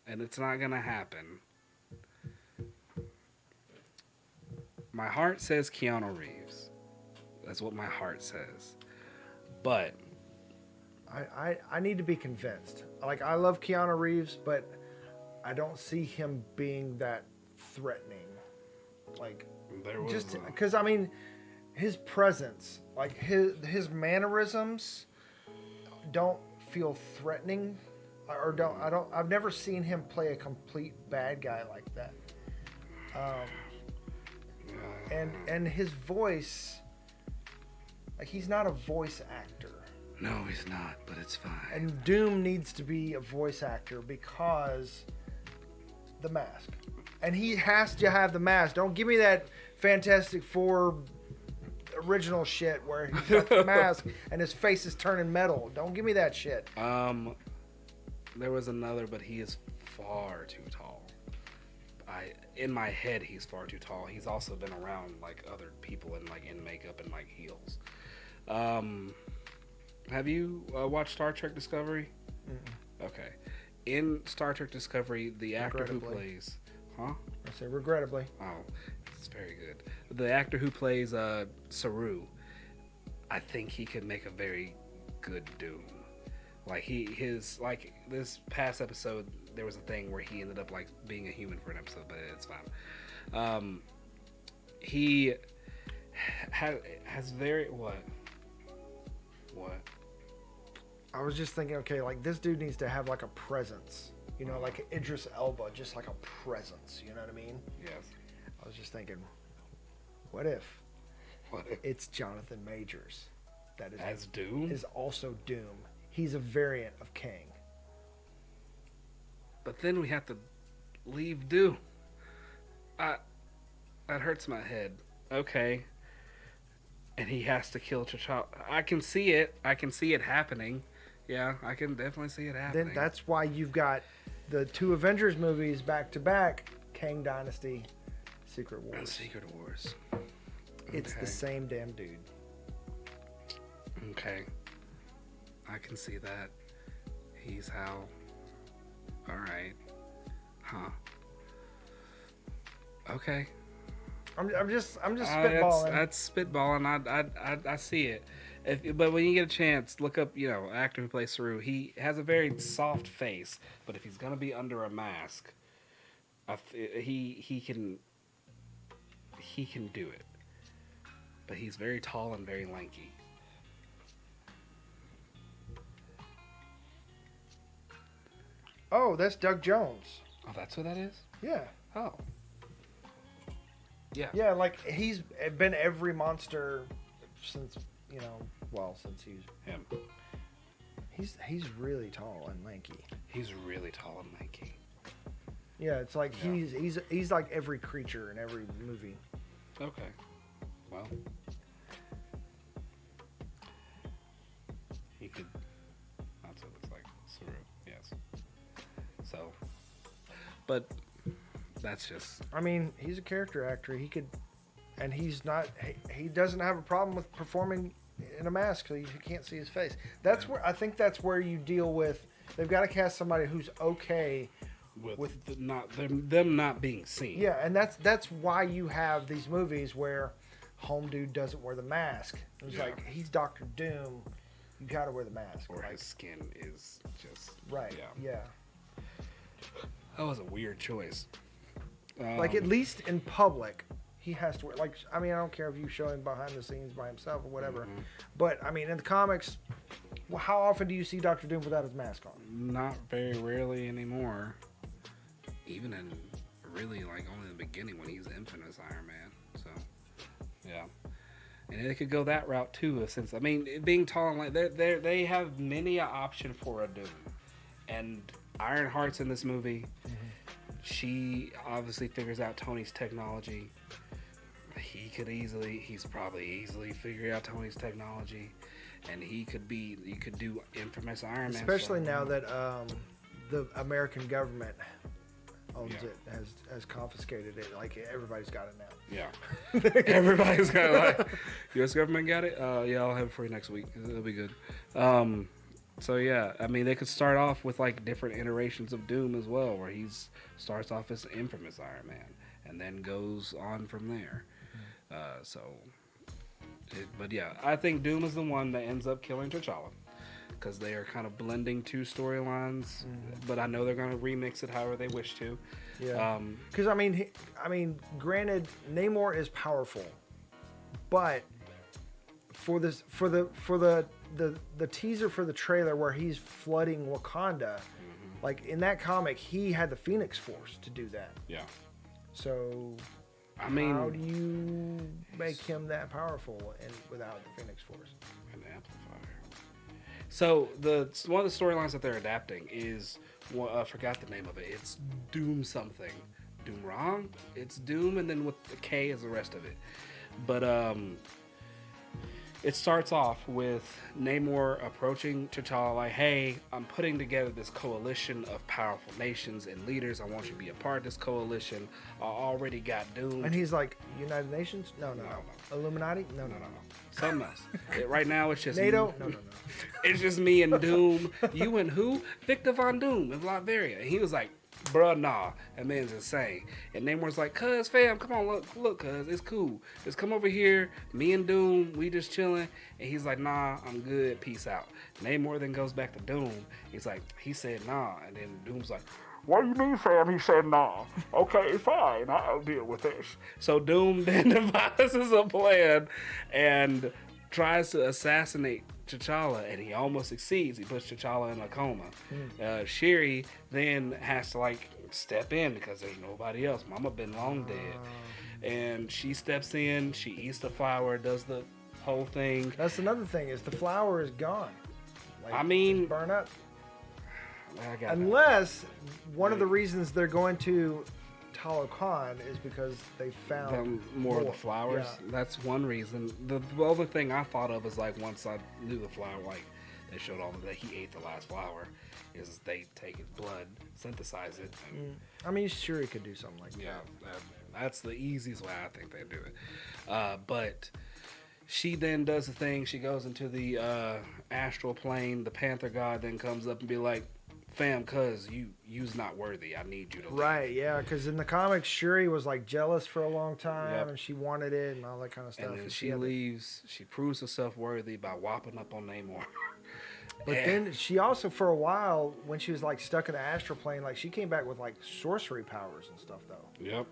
and it's not gonna happen. My heart says Keanu Reeves. That's what my heart says. But I need to be convinced. Like, I love Keanu Reeves, but I don't see him being that threatening. Like, just because I mean, his presence, like his mannerisms, don't feel threatening, I've never seen him play a complete bad guy like that. And his voice, like, he's not a voice actor. No, he's not, but it's fine. And Doom needs to be a voice actor because the mask. And he has to have the mask. Don't give me that Fantastic Four original shit where he's got the mask and his face is turning metal. Don't give me that shit. There was another, but he is far too tall. In my head, he's far too tall. He's also been around like other people in makeup and like heels. Have you watched Star Trek Discovery? Mm-mm. Okay. In Star Trek Discovery, the actor who plays... Huh? I say regrettably. Oh, it's very good. The actor who plays Saru, I think he could make a very good Doom. Like this past episode, there was a thing where he ended up like being a human for an episode, but it's fine. He has very what? I was just thinking, okay, like this dude needs to have like a presence, you know, like Idris Elba, just like a presence. You know what I mean? Yes. I was just thinking, what if it's Jonathan Majors that is as Doom is also Doom? He's a variant of Kang. But then we have to leave Doom. That hurts my head. Okay. And he has to kill T'Challa. I can see it. I can see it happening. Yeah, I can definitely see it happening. Then that's why you've got the 2 Avengers movies back to back, Kang Dynasty, Secret Wars. And Secret Wars. It's the same damn dude. Okay. I can see that. He's Hal. Alright. Huh. Okay. I'm just spitballing. That's spitballing. I see it. But when you get a chance, look up, actor who plays Saru. He has a very soft face, but if he's gonna be under a mask, he can do it. But he's very tall and very lanky. Oh, that's Doug Jones. Oh, that's who that is? Yeah. Oh. Yeah. Yeah, like he's been every monster since, since Him. he's really tall and lanky. He's really tall and lanky. Yeah, it's like he's like every creature in every movie. Okay. Well. He could. That's what it looks like. Saru. Yes. So. But that's just. I mean, he's a character actor. He could, and he's not. He doesn't have a problem with performing in a mask, so you can't see his face. That's where I think that's where you deal with. They've got to cast somebody who's okay with them not being seen. Yeah, and that's why you have these movies where Home Dude doesn't wear the mask. It's like he's Doctor Doom. You got to wear the mask. Or his skin is just right. Yeah. That was a weird choice. Like at least in public, he has to wear. Like I mean, I don't care if you show him behind the scenes by himself or whatever, but I mean, in the comics, how often do you see Doctor Doom without his mask on? Not very rarely anymore. Even in really like only the beginning when he's infamous Iron Man. So yeah, and they could go that route too. Since I mean, being tall and like they have many an option for a Doom, and Ironheart's in this movie. She obviously figures out Tony's technology. He's probably easily figured out Tony's technology, and you could do infamous Iron Man. Especially now that the American government owns it, has confiscated it. Like everybody's got it now. Yeah, everybody's got it. Like, U.S. government got it. Yeah, I'll have it for you next week. It'll be good. So yeah, I mean they could start off with like different iterations of Doom as well, where starts off as infamous Iron Man and then goes on from there. But yeah, I think Doom is the one that ends up killing T'Challa because they are kind of blending 2 storylines. But I know they're going to remix it however they wish to. Yeah. Because I mean, granted, Namor is powerful, but for the teaser for the trailer where he's flooding Wakanda, like in that comic, he had the Phoenix Force to do that. Yeah. So, I mean, how do you make him that powerful and without the Phoenix Force? An amplifier. So one of the storylines that they're adapting is I forgot the name of it. It's Doom something. Doom Wrong? It's Doom, and then with the K is the rest of it. But it starts off with Namor approaching T'Challa like, hey, I'm putting together this coalition of powerful nations and leaders. I want you to be a part of this coalition. I already got Doom. And he's like, United Nations? No. Illuminati? No. Something else. Right now, it's just NATO? No. It's just me and Doom. You and who? Victor Von Doom in Latveria. And he was like, bruh, nah. That man's insane. And Namor's like, cuz, fam, come on, look, cuz, it's cool. Just come over here. Me and Doom, we just chilling. And he's like, nah, I'm good. Peace out. Namor then goes back to Doom. He's like, he said nah. And then Doom's like, what do you mean, fam? He said nah. Okay, fine. I'll deal with this. So Doom then devises a plan and tries to assassinate T'Challa, and he almost succeeds. He puts T'Challa in a coma. Shuri then has to like step in because there's nobody else. Mama been long dead, and she steps in. She eats the flower, does the whole thing. That's another thing is the flower is gone. Like, I mean, burn up. Unless one of the reasons they're going to TotalCon is because they found more of the flowers. Yeah. That's one reason. The other thing I thought of is like once I knew the flower, like they showed all that he ate the last flower, is they take his blood, synthesize it. And, I mean, sure he could do something like that. Yeah, that's the easiest way I think they do it. But she then does the thing. She goes into the astral plane. The Panther God then comes up and be like, fam, cuz you's not worthy. I need you to leave. Right, yeah, because in the comics, Shuri was like jealous for a long time, and she wanted it and all that kind of stuff. And then she leaves. She proves herself worthy by whopping up on Namor. But then she also, for a while, when she was like stuck in the astral plane, like she came back with like sorcery powers and stuff, though. Yep.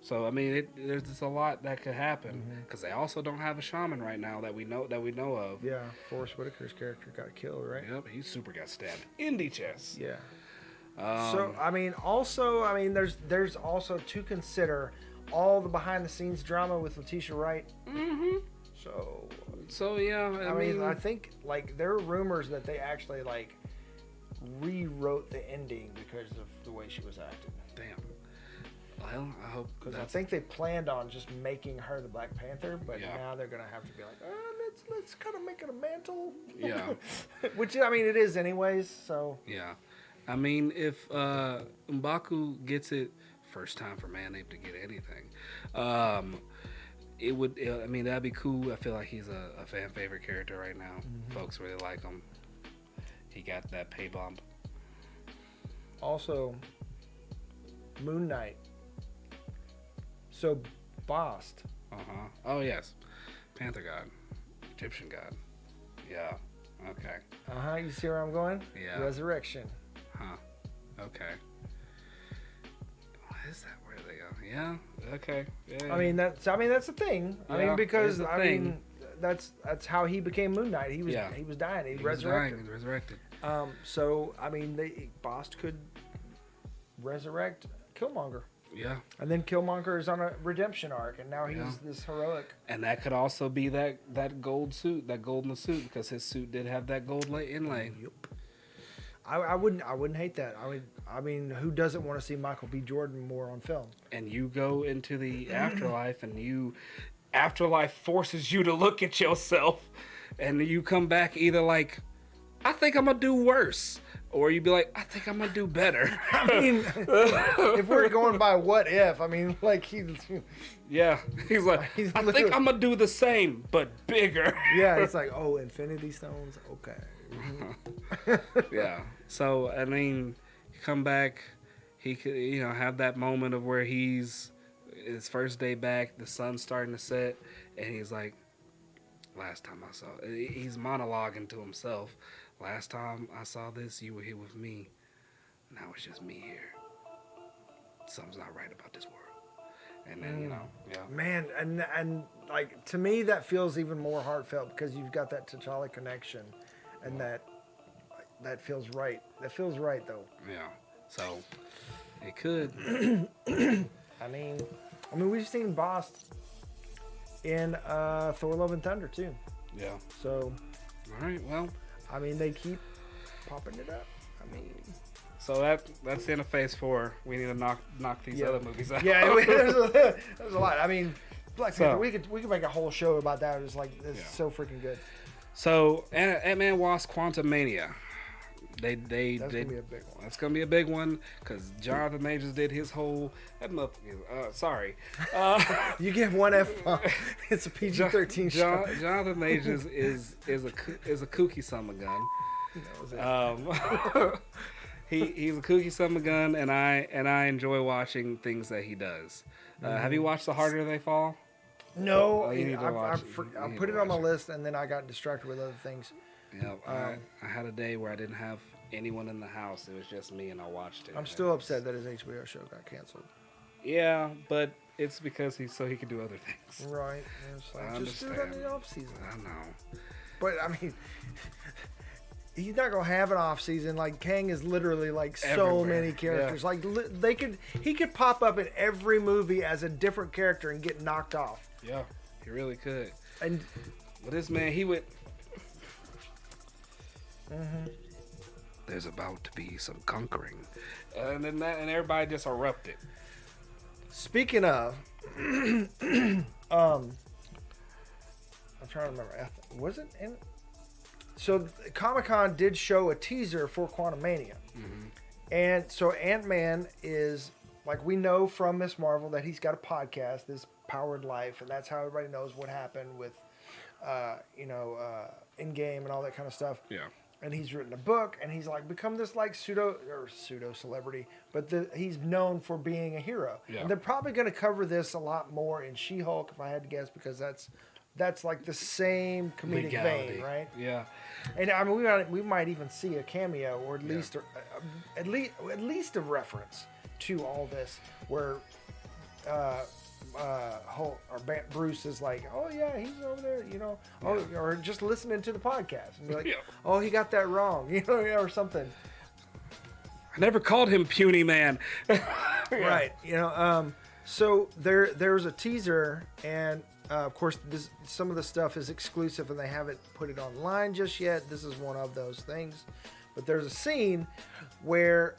So I mean, there's just a lot that could happen because they also don't have a shaman right now that we know of. Yeah, Forrest Whitaker's character got killed, right? Yep, he super got stabbed in the chest. Yeah. So I mean, there's also to consider all the behind the scenes drama with Letitia Wright. Mm-hmm. So yeah, I mean, I think like there are rumors that they actually like rewrote the ending because of the way she was acting. Damn. Well, I hope because I think they planned on just making her the Black Panther, but now they're gonna have to be like, let's kind of make it a mantle. Yeah. Which I mean, it is anyways. So yeah, I mean, if M'Baku gets it first time for Manape to get anything, it would. I mean, that'd be cool. I feel like he's a fan favorite character right now. Folks really like him. He got that pay bump. Also, Moon Knight. So, Bast. Oh, yes. Panther God. Egyptian God. Yeah. Okay. You see where I'm going? Yeah. Resurrection. Huh. Okay. What is that? Where they go? Yeah. Okay. Yeah. I mean, that's the thing. Yeah, I mean, because that's how he became Moon Knight. He was dying. He resurrected. He was resurrected. So I mean, Bast could resurrect Killmonger. Yeah. And then Killmonger is on a redemption arc, and now he's this heroic. And that could also be that gold suit, that golden suit, because his suit did have that gold inlay. Yep. I wouldn't hate that. I mean, who doesn't want to see Michael B. Jordan more on film? And you go into the afterlife, and afterlife forces you to look at yourself, and you come back either like, I think I'm gonna do worse. Or you'd be like, I think I'm going to do better. I mean, if we're going by what if, I mean, like yeah, he's like, I think I'm going to do the same, but bigger. Yeah, it's like, oh, Infinity Stones? Okay. Yeah. So, I mean, you come back, he could, have that moment of where his first day back, the sun's starting to set, and he's like, last time I saw it, he's monologuing to himself. Last time I saw this, you were here with me. Now it's just me here. Something's not right about this world. And then, Man, and like, to me, that feels even more heartfelt because you've got that T'Challa connection. And that feels right. That feels right, though. Yeah. So, it could. I mean, we've seen Bast in Thor: Love and Thunder, too. Yeah. So. All right, well. I mean, they keep popping it up. I mean, so that's the end of Phase 4. We need to knock these other movies out. Yeah, there's a lot. I mean, Black Panther. We could make a whole show about that. It's like it's so freaking good. So Ant-Man Wasp: Quantumania. That's gonna be a big one. That's gonna be a big one because Jonathan Majors did his whole. Sorry. You get one F-bomb. It's a PG-13 show. Jonathan Majors is a kooky summer gun. He's a kooky summer gun, and I enjoy watching things that he does. Have you watched The Harder They Fall? No, you need to watch I put it on my list, and then I got distracted with other things. Yeah, I had a day where I didn't have anyone in the house. It was just me, and I watched it. I'm still upset that his HBO show got canceled. Yeah, but it's because he could do other things. Right. It's like, just do it in the off season. I know. But I mean, he's not gonna have an off season. Like Kang is literally like so many characters. Yeah. Like he could pop up in every movie as a different character and get knocked off. Yeah, he really could. And but this man, he would. There's about to be some conquering, and then everybody just erupted. Speaking of, I'm trying to remember. Was it in? So ComicCon did show a teaser for Quantumania, and so Ant-Man is like, we know from Miss Marvel that he's got a podcast, this Powered Life, and that's how everybody knows what happened with, Endgame and all that kind of stuff. Yeah. And he's written a book, and he's like become this like pseudo celebrity, but he's known for being a hero. Yeah. And they're probably going to cover this a lot more in She-Hulk, if I had to guess, because that's like the same comedic vein, right? Yeah. And I mean, we might even see a cameo, or at least a reference to all this, where Hulk or Bruce is like, oh yeah, he's over there, or just listening to the podcast and be like, oh, he got that wrong, or something. I never called him puny man. Right. So there's a teaser, and of course some of the stuff is exclusive and they haven't put it online just yet. This is one of those things, but there's a scene where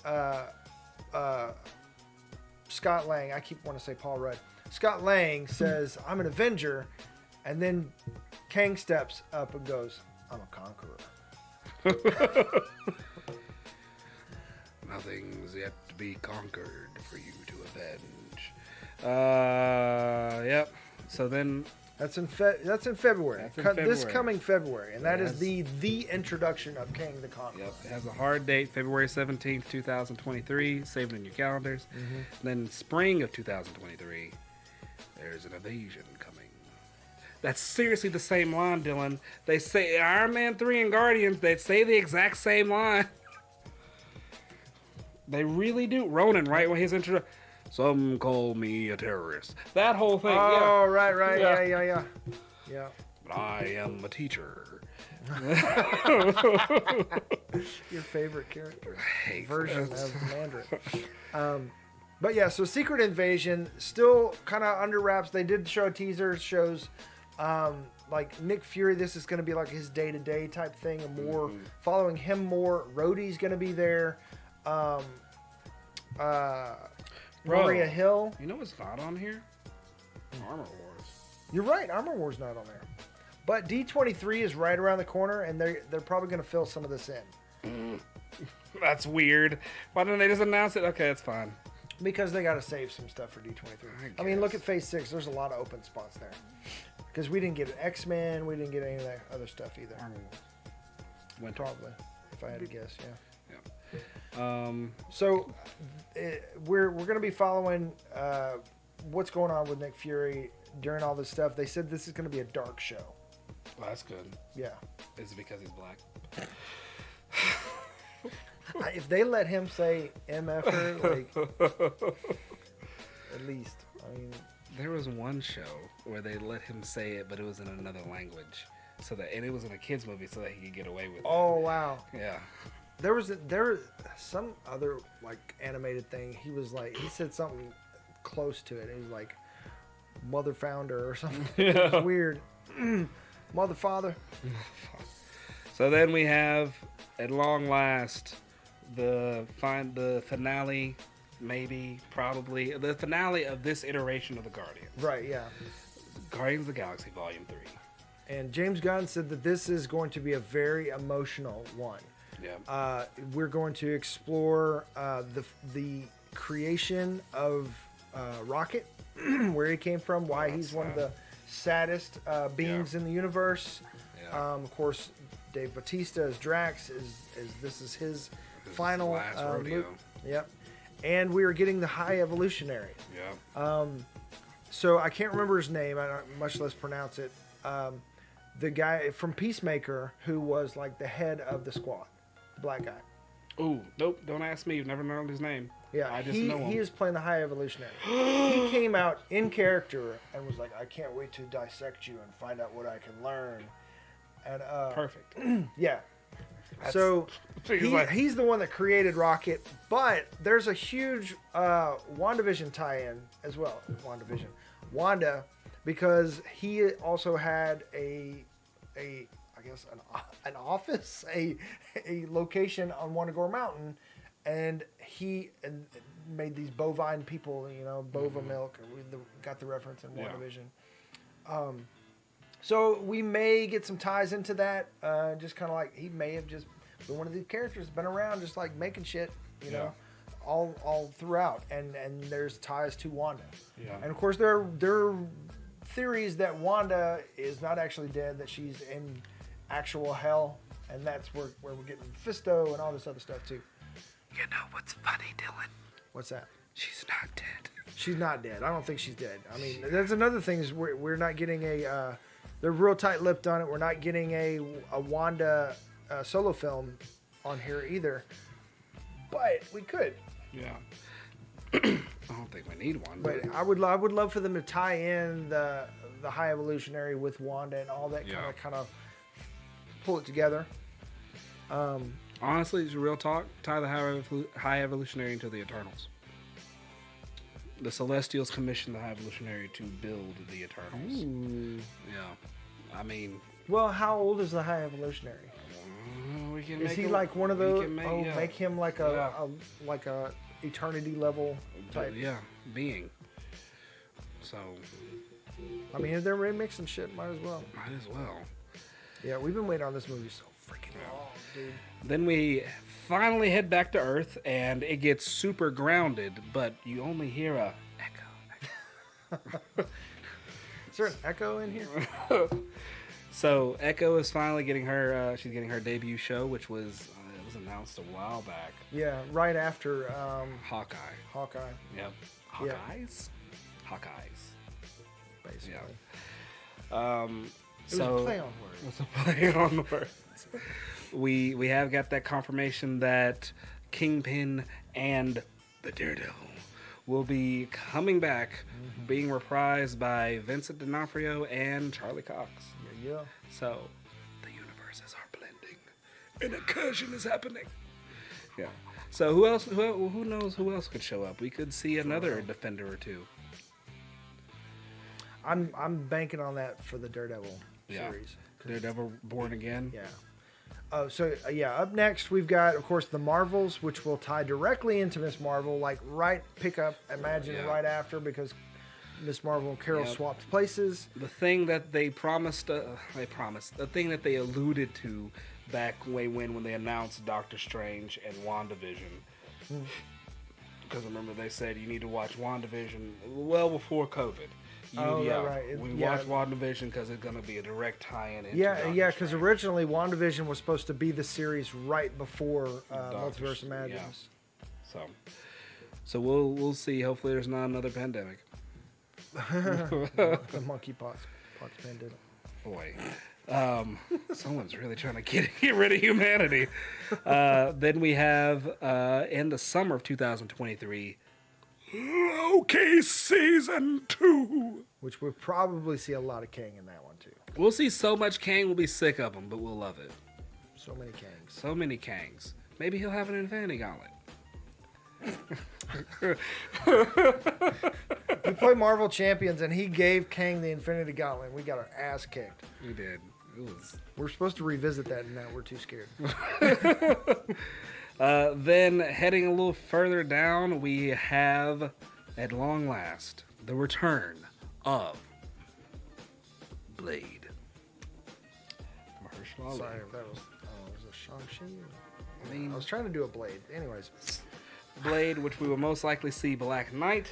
Scott Lang, I keep wanting to say Paul Rudd, Scott Lang says, I'm an Avenger, and then Kang steps up and goes, I'm a conqueror. Nothing's yet to be conquered for you to avenge. Yep. So then that's in February. That's in February. This coming February, and that is the introduction of Kang the Conqueror. Yep. It has a hard date, February 17th, 2023. Save it in your calendars. And then spring of 2023, there's an invasion coming. That's seriously the same line, Dylan. They say Iron Man 3 and Guardians, they say the exact same line. They really do. Ronan, right when his introduction. Some call me a terrorist. That whole thing. Oh, yeah. Right. Yeah. But I am a teacher. Your favorite character. Version of Mandarin. But yeah, so Secret Invasion, still kind of under wraps. They did show a teaser, shows like Nick Fury, this is going to be like his day-to-day type thing, and more following him more. Rhodey's going to be there. Maria Hill. You know what's not on here? Armor Wars. You're right, Armor Wars not on there. But D23 is right around the corner, and they're probably going to fill some of this in. That's weird. Why don't they just announce it? Okay, that's fine. Because they got to save some stuff for D23. I mean, look at Phase 6. There's a lot of open spots there. Because we didn't get X-Men. We didn't get any of that other stuff either. Winter. Probably, if I had to guess, yeah. So we're going to be following what's going on with Nick Fury during all this stuff. They said this is going to be a dark show. Well, that's good. Yeah. Is it because he's black? If they let him say MFer, like, at least. I mean, there was one show where they let him say it, but it was in another language, and it was in a kids movie, so that he could get away with it. Oh wow. Yeah. There was some other like animated thing. He said something close to it. It was like Mother Founder or something. It was weird. Mother Father. So then we have, at long last, the finale, maybe, probably, the finale of this iteration of the Guardians. Right, yeah. Guardians of the Galaxy Volume 3. And James Gunn said that this is going to be a very emotional one. Yeah. We're going to explore the creation of Rocket, where he came from, why he's one of the saddest beings in the universe. Yeah. Of course, Dave Bautista as Drax this is his final last rodeo. Yep. And we are getting the High Evolutionary. Yeah. So I can't remember his name, much less pronounce it. The guy from Peacemaker who was like the head of the squad, the black guy. Ooh, nope, don't ask me. You've never known his name. Yeah, I just know him. He is playing the High Evolutionary. He came out in character and was like, I can't wait to dissect you and find out what I can learn. And Perfect. Yeah. So he's the one that created Rocket, but there's a huge WandaVision tie-in as well. Wanda, because he also had I guess an office, a location on Wandagore Mountain, and he made these bovine people, bova milk. And we got the reference in WandaVision. So we may get some ties into that. Just kind of like he may have just been one of these characters, been around, just like making shit, all throughout. And there's ties to Wanda. Yeah. And of course there are theories that Wanda is not actually dead, that she's in actual hell, and that's where we're getting Mephisto and all this other stuff too. You know what's funny, Dylan? What's that? She's not dead. She's not dead. I don't think she's dead. I mean, that's another thing is we're not getting they're real tight-lipped on it. We're not getting a Wanda solo film on here either, but we could. Yeah. I don't think we need one. But I would love for them to tie in the High Evolutionary with Wanda and all that kind of pull it together. Honestly, it's real talk. Tie the High Evolutionary into the Eternals. The Celestials commissioned the High Evolutionary to build the Eternals. Ooh. Yeah. I mean... Well, how old is the High Evolutionary? Is he like one of those? Make him like a eternity level type. Yeah, being. So... I mean, if they're remixing shit, might as well. Might as well. Yeah, we've been waiting on this movie so freaking long, dude. Then we finally head back to Earth, and it gets super grounded, but you only hear a echo. Is there an echo in here? So Echo is finally getting her. She's getting her debut show, which was it was announced a while back. Yeah, right after Hawkeye. Yep. Hawkeyes. Basically. Yeah. It was a play on words. It was a play on words. We have got that confirmation that Kingpin and the Daredevil will be coming back, being reprised by Vincent D'Onofrio and Charlie Cox. Yeah. So the universes are blending. An incursion is happening. Yeah. So who else? Who knows who else could show up? We could see another Defender or two. I'm banking on that for the Daredevil series. Daredevil Born Again. Yeah. Up next we've got, of course, the Marvels, which will tie directly into Miss Marvel, like right after, because Miss Marvel and Carol swapped places. The thing that they promised, the thing that they alluded to back when they announced Doctor Strange and WandaVision. Because remember they said you need to watch WandaVision well before COVID. Right. We watched WandaVision because it's going to be a direct tie-in. Because originally WandaVision was supposed to be the series right before Multiverse of Madness. Yeah. So we'll see. Hopefully there's not another pandemic. The monkeypox pandemic. Boy. Someone's really trying to get rid of humanity. Then we have, in the summer of 2023, Loki Season 2. Which we'll probably see a lot of Kang in that one, too. We'll see so much Kang, we'll be sick of him, but we'll love it. So many Kangs. So many Kangs. Maybe he'll have an Infinity Gauntlet. We played Marvel Champions, and he gave Kang the Infinity Gauntlet. We got our ass kicked. We did. We're supposed to revisit that, and now we're too scared. Then heading a little further down, we have, at long last, the return of Blade. Mahershala Ali. Sorry if that was. Was it Shang-Chi? I mean, I was trying to do a Blade. Anyways. Blade, which we will most likely see Black Knight.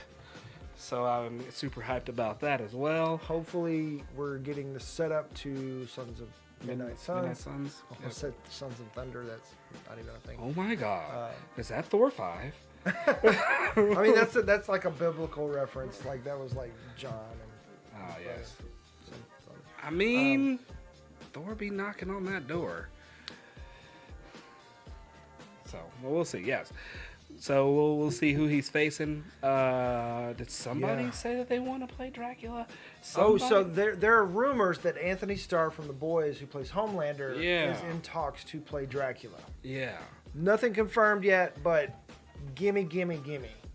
So I'm super hyped about that as well. Hopefully, we're getting the setup to Sons of Midnight Suns. Midnight Suns. I said Sons of Thunder. That's not even a thing. Oh my God! Is that Thor 5? I mean, that's like a biblical reference. Like that was like John. And, oh yes. I mean, Thor be knocking on that door. So we'll see. Yes. So we'll see who he's facing. Did somebody say that they want to play Dracula? Somebody? Oh, so there are rumors that Anthony Starr from The Boys, who plays Homelander, is in talks to play Dracula. Yeah. Nothing confirmed yet, but gimme.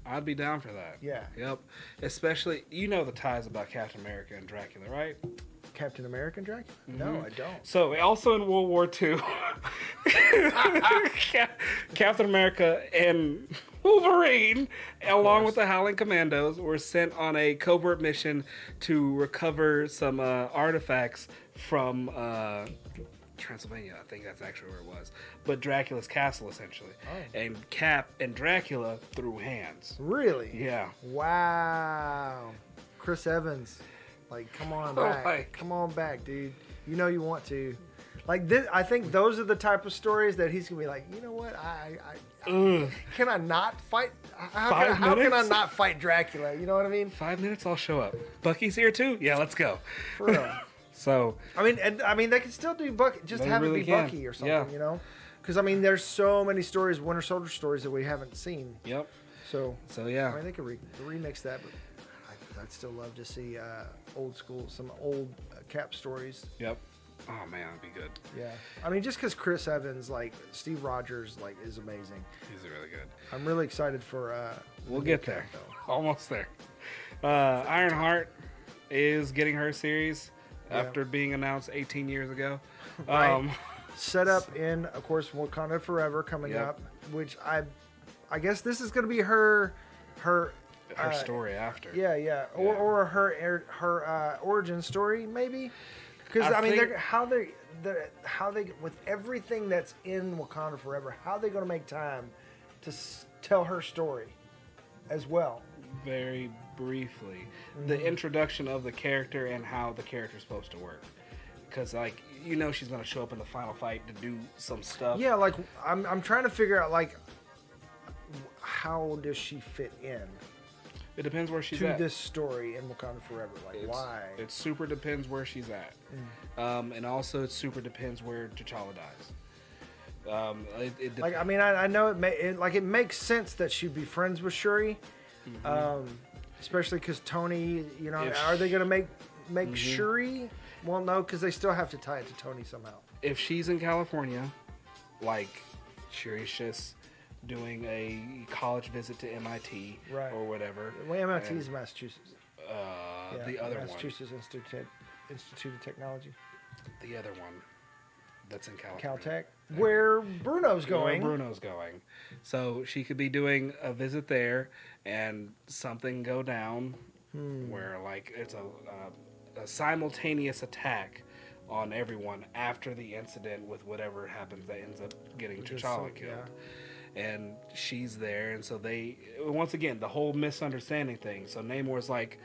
I'd be down for that. Yeah. Yep. Especially, you know the ties about Captain America and Dracula, right? Captain America and Dracula? Mm-hmm. No, I don't. So, also in World War II, Captain America and Wolverine, along with the Howling Commandos, were sent on a covert mission to recover some artifacts from Transylvania. I think that's actually where it was. But Dracula's castle, essentially. Oh. And Cap and Dracula threw hands. Really? Yeah. Wow. Chris Evans. Like, come on back. Like, come on back, dude. You know you want to. Like, this, I think those are the type of stories that he's going to be like, you know what? Can I not fight? How can I not fight Dracula? You know what I mean? 5 minutes, I'll show up. Bucky's here too? Yeah, let's go. For real. So. I mean, they can still do Bucky. Just have it be Bucky or something, you know? Because, I mean, there's so many stories, Winter Soldier stories that we haven't seen. Yep. So yeah. I mean, they could remix that, but I'd still love to see some old Cap stories. Yep. Oh man, that'd be good. Yeah. I mean, just because Chris Evans, like Steve Rogers, like is amazing. He's really good. I'm really excited for. We'll get there. Almost there. Ironheart is getting her series after being announced 18 years ago. Right. Set up in, of course, Wakanda Forever coming up, which I guess this is going to be her story after. Yeah. Or her origin story, maybe. Because I mean, how they with everything that's in Wakanda Forever, how are they going to make time to tell her story as well? Very briefly, the introduction of the character and how the character's supposed to work. Because she's going to show up in the final fight to do some stuff. Yeah, like I'm trying to figure out like how does she fit in? It depends where she's at. To this story in Wakanda Forever. Like, why? It super depends where she's at. And also it super depends where T'Challa dies. Like, I mean, I know it makes sense that she'd be friends with Shuri. Especially because Tony, are they going to make Shuri? Well, no, because they still have to tie it to Tony somehow. If she's in California, like, Shuri's just doing a college visit to MIT or whatever. Well, MIT is Massachusetts. The other Massachusetts Institute of Technology. The other one that's in California. Caltech. Where Bruno's going. So she could be doing a visit there and something go down where like it's a simultaneous attack on everyone after the incident with whatever happens that ends up getting T'Challa killed. Yeah. And she's there, and so once again, the whole misunderstanding thing. So Namor's like,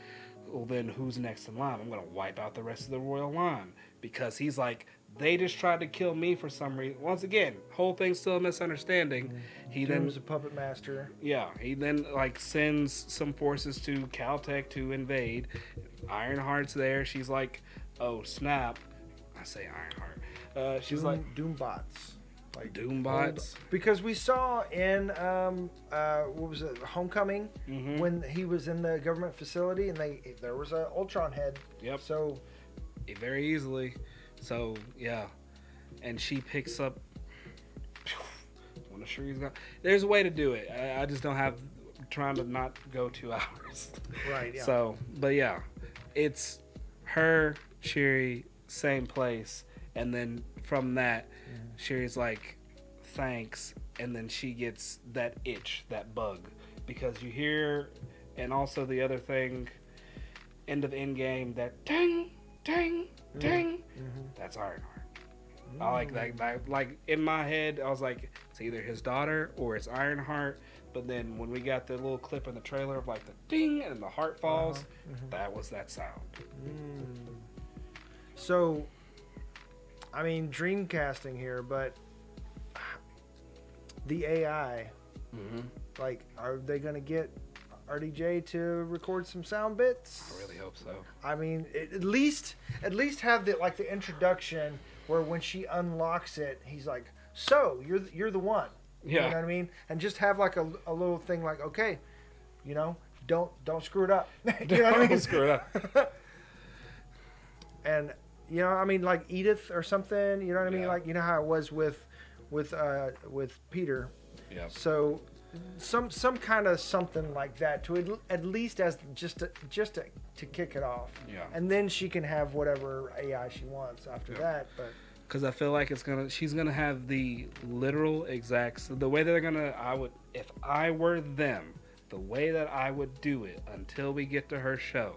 well, then who's next in line? I'm going to wipe out the rest of the royal line. Because he's like, they just tried to kill me for some reason. Once again, whole thing's still a misunderstanding. He Doom's a puppet master. Yeah, he then sends some forces to Caltech to invade. Ironheart's there. She's like, oh, snap. I say Ironheart. She's like... Doombots. Like Doombots. Because we saw in what was it, Homecoming, when he was in the government facility, and there was an Ultron head. Yep. So very easily. So yeah, and she picks up. I'm not sure he's got. There's a way to do it. I just don't have. Trying to not go 2 hours. Right. Yeah. So, but yeah, it's her, Shuri, same place, and then from that. Shuri's like, thanks, and then she gets that itch, that bug, because you hear, and also the other thing, end of Endgame, that ding, ding, ding, that's Ironheart. I like that. Like in my head, I was like, it's either his daughter or it's Ironheart. But then when we got the little clip in the trailer of like the ding and the heart falls, that was that sound. So, I mean, dreamcasting here, but the AI, like, are they going to get RDJ to record some sound bits? I really hope so. I mean, at least have the introduction where when she unlocks it, he's like, "So you're the one." Yeah. You know what I mean? And just have like a little thing like, okay, don't screw it up. You know what I mean? Don't screw it up. And I mean, like Edith or something. You know what I mean? Yeah. Like how it was with Peter. Yeah. So some kind of something like that to at least as just to kick it off. Yeah. And then she can have whatever AI she wants after that. But because I feel like she's gonna have the literal exact the way that they're gonna. If I were them, the way that I would do it until we get to her show,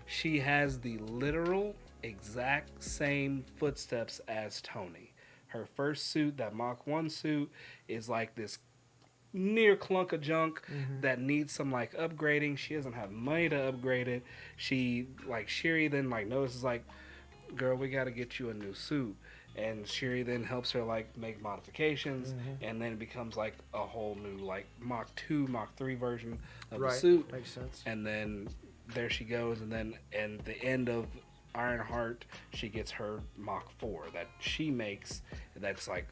she has the literal exact same footsteps as Tony. Her first suit, that Mach 1 suit, is like this near clunk of junk that needs some like upgrading. She doesn't have money to upgrade it. Shiri then notices like, girl, we got to get you a new suit. And Shiri then helps her make modifications, and then it becomes like a whole new Mach 2, Mach 3 version of the suit. Makes sense. And then there she goes, and then at the end of Ironheart, she gets her Mach 4 that she makes. That's like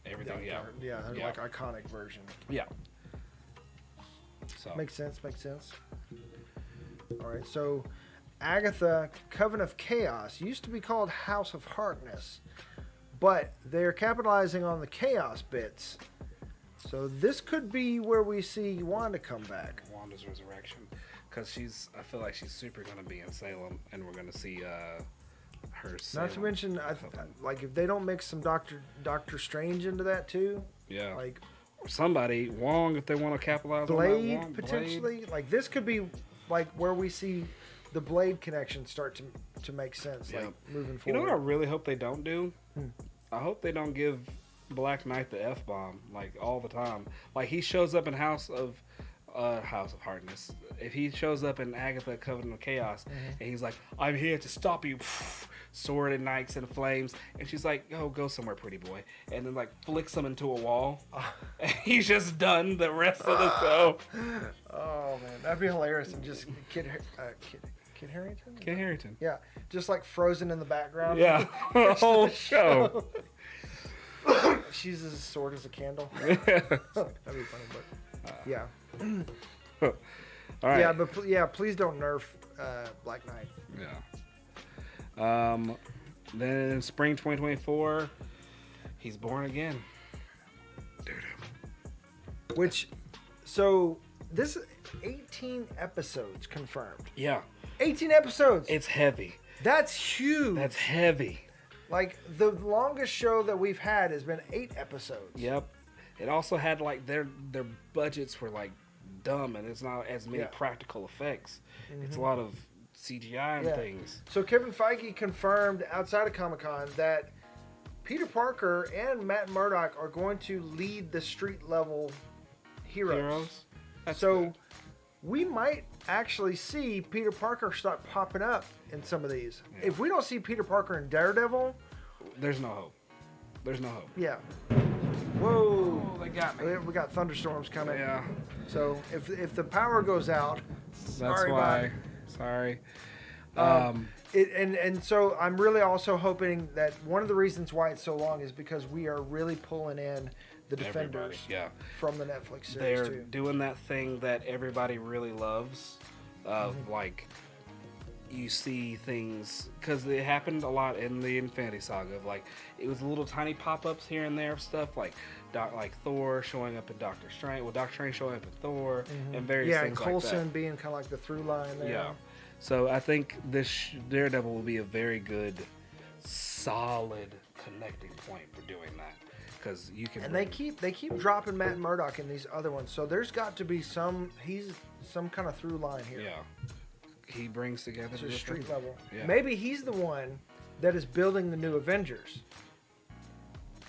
everything. Like iconic version. Yeah. So makes sense. All right, so Agatha, Coven of Chaos, used to be called House of Harkness, but they're capitalizing on the Chaos bits. So this could be where we see Wanda come back. Wanda's resurrection, because I feel like she's super gonna be in Salem, and we're gonna see her. Salem. Not to mention, if they don't mix some Doctor Strange into that too. Yeah. Somebody Wong, if they want to capitalize on that. Blade potentially. Blade. This could be where we see the Blade connection start to make sense, moving forward. You know what I really hope they don't do? I hope they don't give Black Knight the F-bomb, all the time. He shows up in House of Harkness. If he shows up in Agatha, Covenant of Chaos, and he's like, I'm here to stop you, sword ignites in flames, and she's like, oh, go somewhere, pretty boy, and then flicks him into a wall, and he's just done the rest of the show. Oh, man, that'd be hilarious. And just Kid Harington? Kid Harington. Yeah, just frozen in the background. Yeah, the whole show. She uses a sword as a candle. That'd be funny, but yeah. All right. Yeah, but please don't nerf Black Knight. Yeah. Then in spring 2024, he's born again. So this is 18 episodes confirmed. Yeah. 18 episodes. It's heavy. That's huge. That's heavy. The longest show that we've had has been 8 episodes. Yep. It also had their budgets were dumb, and it's not as many practical effects. It's a lot of CGI and things. So Kevin Feige confirmed outside of ComicCon that Peter Parker and Matt Murdock are going to lead the street level heroes. That's so good. We might actually see Peter Parker start popping up in some of these. Yeah. If we don't see Peter Parker in Daredevil, there's no hope. Yeah. Whoa! Oh, they got me. We got thunderstorms coming. Yeah. So if the power goes out, that's why. Sorry. And so I'm really also hoping that one of the reasons why it's so long is because we are really pulling in the Defenders from the Netflix series. They're doing that thing that everybody really loves, of you see things, because it happened a lot in the Infinity Saga of it was little tiny pop-ups here and there of stuff like Thor showing up in Doctor Strange, Doctor Strange showing up in Thor, and various things like that. Yeah, Coulson being kind of the through line there. Yeah. So I think this Daredevil will be a very good, solid connecting point for doing that, because you can. And they keep dropping Matt Murdock in these other ones, so there's got to be some kind of through line here. Yeah. He brings together to street level. Yeah. Maybe he's the one that is building the new Avengers.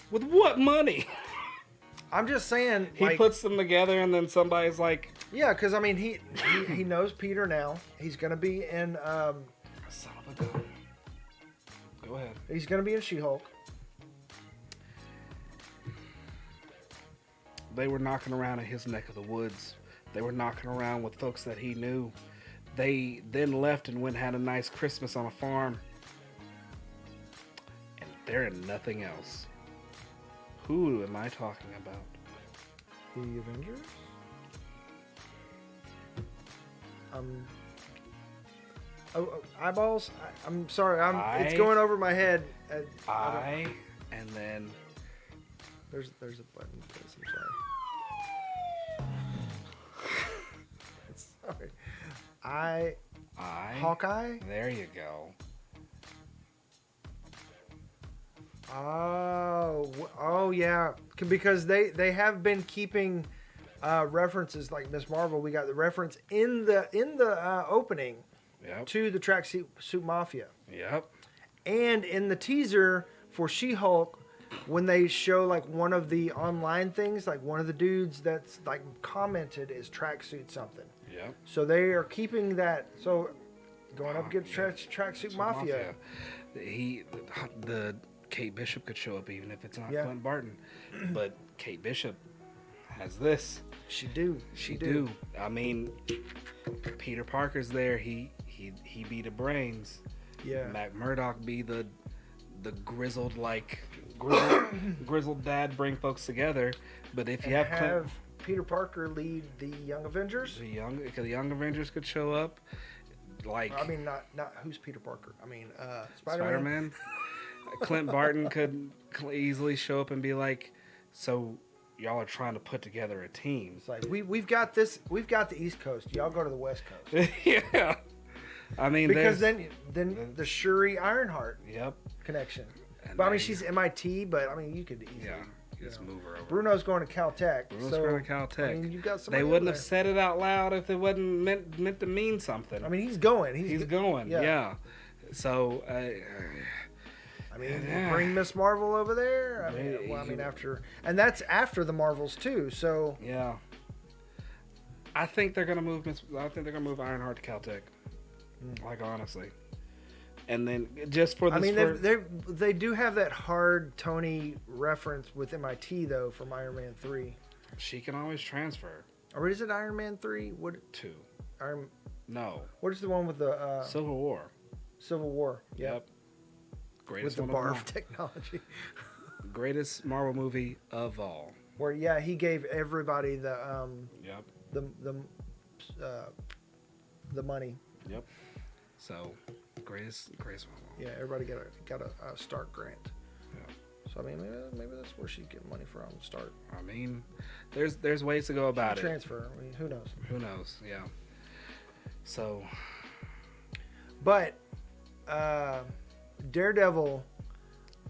With what money? I'm just saying. He puts them together, and then somebody's like, yeah, because I mean, he knows Peter now. He's gonna be in. Son of a gun. Go ahead. He's gonna be in She-Hulk. They were knocking around in his neck of the woods. They were knocking around with folks that he knew. They then left and went and had a nice Christmas on a farm. And they're in nothing else. Who am I talking about? The Avengers? Eyeballs? I'm sorry. It's going over my head. And then... There's a button for this. I'm sorry. Hawkeye? There you go. Oh yeah, because they have been keeping references like Miss Marvel. We got the reference in the opening to the Tracksuit Mafia. Yep. And in the teaser for She-Hulk, when they show like one of the online things, like one of the dudes that's like commented is Tracksuit something. Yep. So they are keeping that. So going up against Tracksuit Mafia. The Kate Bishop could show up even if it's not Clint Barton, but Kate Bishop has this. She do. I mean, Peter Parker's there. He be the brains. Yeah. Matt Murdock be the grizzled dad, bring folks together. But if you have Peter Parker lead the Young Avengers, the Young Avengers could show up. Like, I mean, not who's Peter Parker. I mean, Spider-Man. Clint Barton could easily show up and be like, "So y'all are trying to put together a team." It's like we've got this. We've got the East Coast. Y'all go to the West Coast. Yeah. I mean, because then the Shuri Ironheart connection. But I mean, she's MIT, but I mean, you could easily just move her over. Bruno's going to Caltech. Going to Caltech. I mean, you got they wouldn't have said it out loud if it wasn't meant to mean something. I mean, he's going. He's going. Yeah. So. I mean, bring Miss Marvel over there. And that's after the Marvels too. So yeah, I think they're gonna move. I think they're gonna move Ironheart to Caltech. Like, honestly, and then just for this. I mean, they do have that hard Tony reference with MIT though from Iron Man 3. She can always transfer. Or is it Iron Man 3? What 2? No. What is the one with the Civil War? Civil War. Yep. Greatest with the barf technology. Greatest Marvel movie of all. Where he gave everybody the money. Yep. So greatest Marvel. Yeah, everybody got a Stark grant. Yeah. So I mean, maybe that's where she's getting money from. Stark. I mean, there's ways to go about it. Transfer. I mean, who knows? Who knows? Yeah. So. But. Daredevil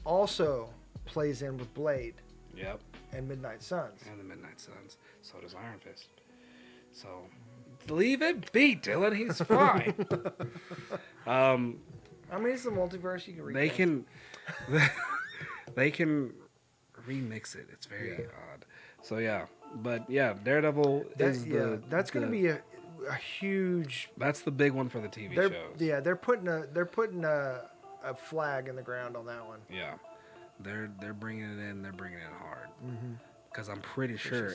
also plays in with Blade. Yep. And Midnight Suns. And the Midnight Suns. So does Iron Fist. So leave it be, Dylan. He's fine. I mean, it's the multiverse. You can remix. They can remix it. It's very odd. So yeah, but yeah, Daredevil is that's going to be a huge. That's the big one for the TV shows. Yeah, they're putting a flag in the ground on that one. Yeah, they're bringing it in. They're bringing it hard. Because I'm pretty sure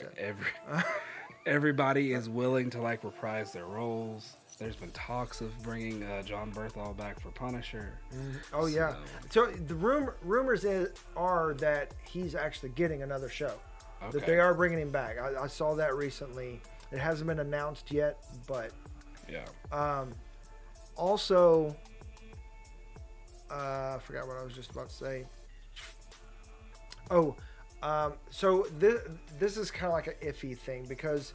everybody is willing to like reprise their roles. There's been talks of bringing John Berthal back for Punisher. Oh yeah. So the rumors are that he's actually getting another show. Okay. That they are bringing him back. I saw that recently. It hasn't been announced yet, but yeah. Also. I forgot what I was just about to say. Oh, so this is kind of like an iffy thing because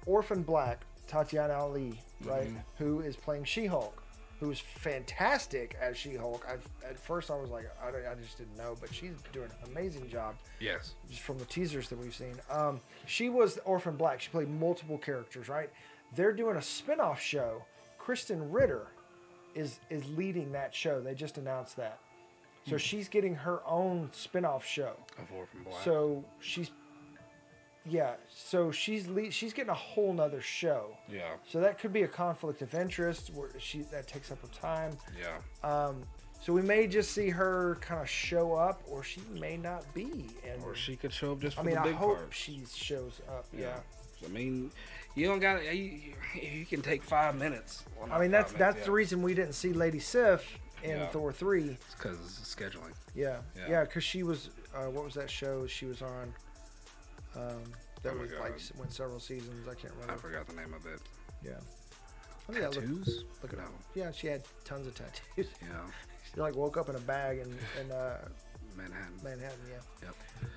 Orphan Black, Tatiana Ali, right, who is playing She-Hulk, who is fantastic as She-Hulk. At first I was like, I just didn't know, but she's doing an amazing job. Yes. Just from the teasers that we've seen. She was Orphan Black. She played multiple characters, right? They're doing a spin-off show. Kristen Ritter is leading that show. They just announced that. So she's getting her own spin-off show. Of Orphan Black. So she's getting a whole nother show. Yeah. So that could be a conflict of interest where that takes up her time. Yeah. So we may just see her kind of show up, or she may not be. Or she could show up just for the big I hope part. She shows up. Yeah. I mean, you don't got you can take 5 minutes. Well, I mean, that's the reason we didn't see Lady Sif in Thor 3. It's because of scheduling. Yeah. Because she was. What was that show she was on? Went several seasons. I can't remember. I forgot the name of it. Yeah. Tattoos? Look it up. Yeah, she had tons of tattoos. Yeah. She woke up in a bag in Manhattan. Manhattan, yeah. Yep.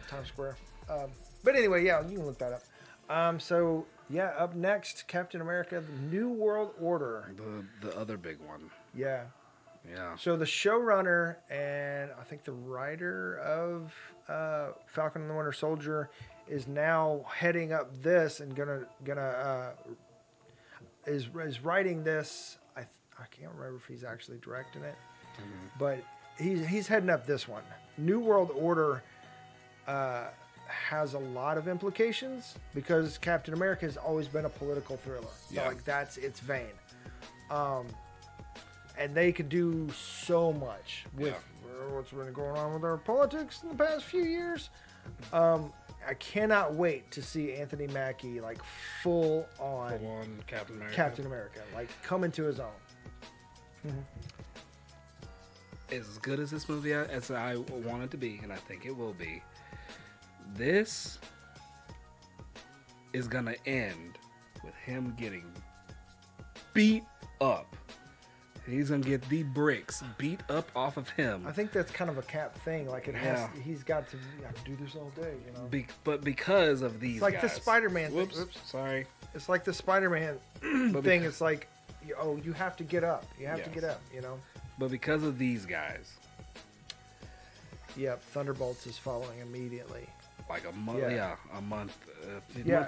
Times Square. But anyway, yeah, you can look that up. So yeah, up next, Captain America: The New World Order. The other big one. Yeah. Yeah. So the showrunner and I think the writer of Falcon and the Winter Soldier is now heading up this and is writing this. I can't remember if he's actually directing it, but he's heading up this one. New World Order has a lot of implications because Captain America has always been a political thriller. So that's its vein. And they could do so much with what's been going on with our politics in the past few years. I cannot wait to see Anthony Mackie full on Captain America, come into his own. As good as this movie as I want it to be, and I think it will be, this is gonna end with him getting beat up. He's gonna get the bricks beat up off of him. I think that's kind of a Cap thing. He's got to do this all day, you know. But because of these, it's guys. The Spider-Man. Whoops, sorry. It's like the Spider-Man thing. It's you have to get up. You have to get up, you know. But because of these guys. Yep, Thunderbolts is following immediately. A month, a month,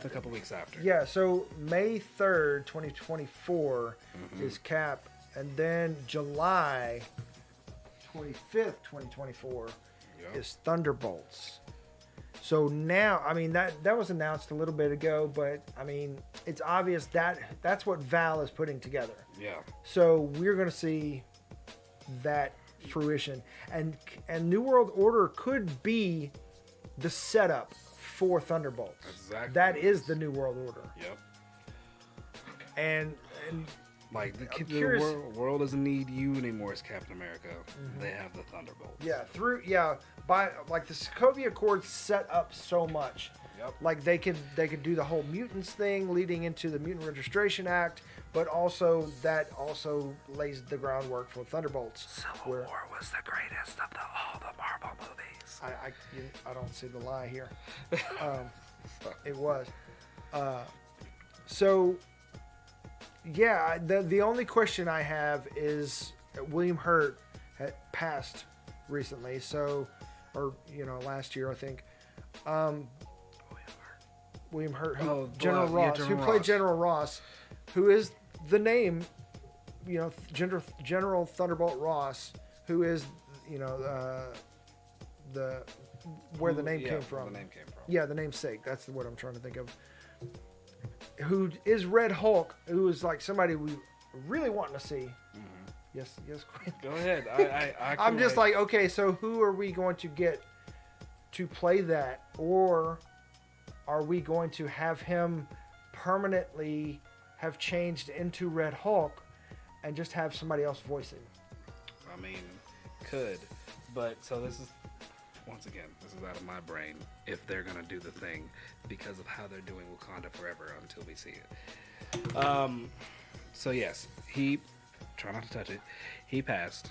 a couple weeks after. Yeah, so May 3rd, 2024 is Cap. And then July 25th, 2024 is Thunderbolts. So now, I mean, that was announced a little bit ago, but I mean, it's obvious that's what Val is putting together. Yeah. So we're going to see that fruition. And New World Order could be the setup for Thunderbolts. Exactly. That is the New World Order. Yep. And the world doesn't need you anymore as Captain America. They have the Thunderbolts. Yeah, by the Sokovia Accords set up so much. Yep. They could do the whole mutants thing leading into the Mutant Registration Act, but also that also lays the groundwork for Thunderbolts. Civil War was the greatest of all the Marvel movies. I don't see the lie here. It was. So. Yeah, the only question I have is William Hurt had passed recently, last year I think. William Hurt, General Ross, who played General Ross, who is the name, General Thunderbolt Ross, who is the name came from. The name came from. Yeah, the namesake. That's what I'm trying to think of. Who is Red Hulk, who is somebody we really want to see. Yes, Quinn. Go ahead. I'm just okay, so who are we going to get to play that? Or are we going to have him permanently have changed into Red Hulk and just have somebody else voice it? I mean, could. But, so this is, once again, this is out of my brain, if they're going to do the thing because of how they're doing Wakanda Forever until we see it. So yes, try not to touch it, he passed.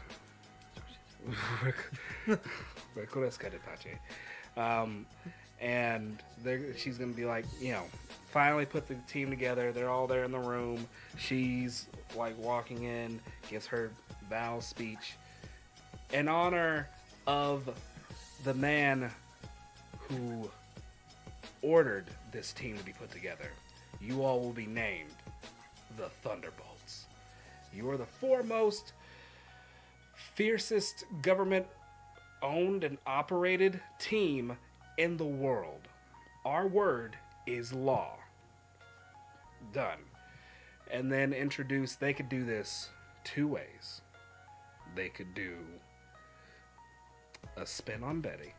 And she's going to be finally put the team together. They're all there in the room. She's walking in, gives her Val speech in honor of the man who ordered this team to be put together. You all will be named the Thunderbolts. You are the foremost fiercest government-owned and operated team in the world. Our word is law. Done. And then introduce, they could do this two ways. They could do a spin on Betty,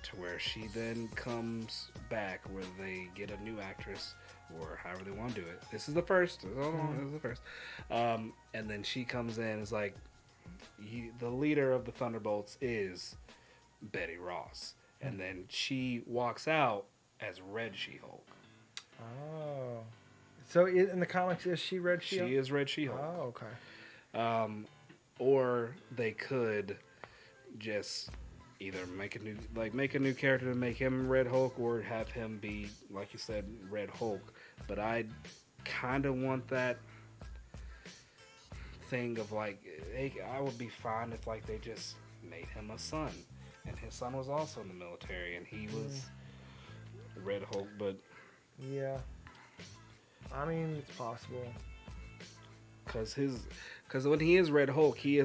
to where she then comes back, where they get a new actress, or however they want to do it. This is the first. This is the first. And then she comes in, is like, the leader of the Thunderbolts is Betty Ross. And then she walks out as Red She-Hulk. Oh. So in the comics, is she Red She-Hulk? She is Red She-Hulk. Oh, okay. Or they could just either make a new character to make him Red Hulk, or have him be, like you said, Red Hulk. But I kind of want that thing of like, I would be fine if like they just made him a son, and his son was also in the military, and he was Red Hulk. But yeah, I mean, it's possible. Because when he is Red Hulk, he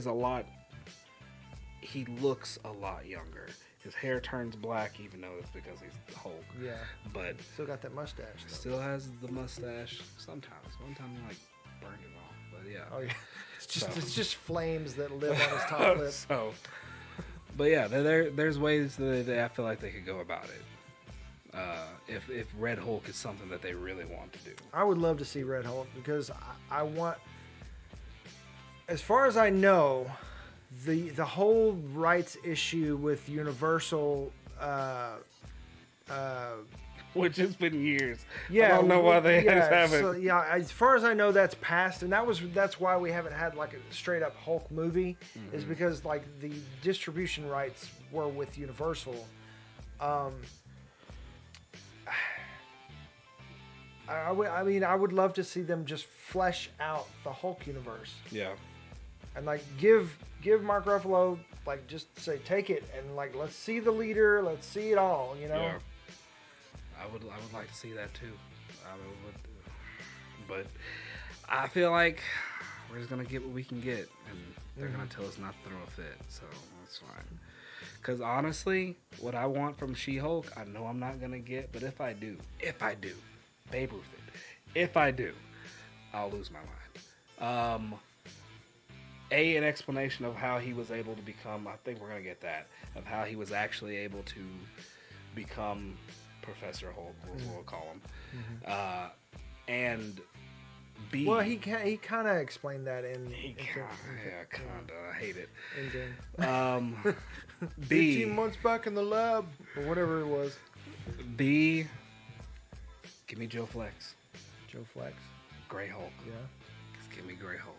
looks a lot younger. His hair turns black, even though it's because he's Hulk. Yeah. But still got that mustache, though. Still has the mustache sometimes. One time he like burned it off. But yeah. Oh yeah. It's just flames that live on his top lip. But yeah, there's ways that I feel like they could go about it. If Red Hulk is something that they really want to do. I would love to see Red Hulk, because I want, as far as I know, the whole rights issue with Universal, which has been years. Yeah, I don't know why they haven't. So, yeah, as far as I know, that's passed, and that's why we haven't had like a straight up Hulk movie, is because like the distribution rights were with Universal. I would love to see them just flesh out the Hulk universe. Yeah. And like give Mark Ruffalo, like, just say, take it, and like, let's see the leader, let's see it all, you know. Yeah. I would like to see that too. But I feel like we're just gonna get what we can get, and they're gonna tell us not to throw a fit, so that's fine. Because honestly, what I want from She-Hulk, I know I'm not gonna get, but if I do, Babe Ruth it. If I do, I'll lose my mind. An explanation of how he was able to become, I think we're going to get that, of how he was actually able to become Professor Hulk, we'll call him. And B. Well, he kind of explained that in. I hate it. In game. B. 15 months back in the lab, or whatever it was. B. Give me Joe Flex. Joe Flex. Gray Hulk. Yeah. Just give me Gray Hulk.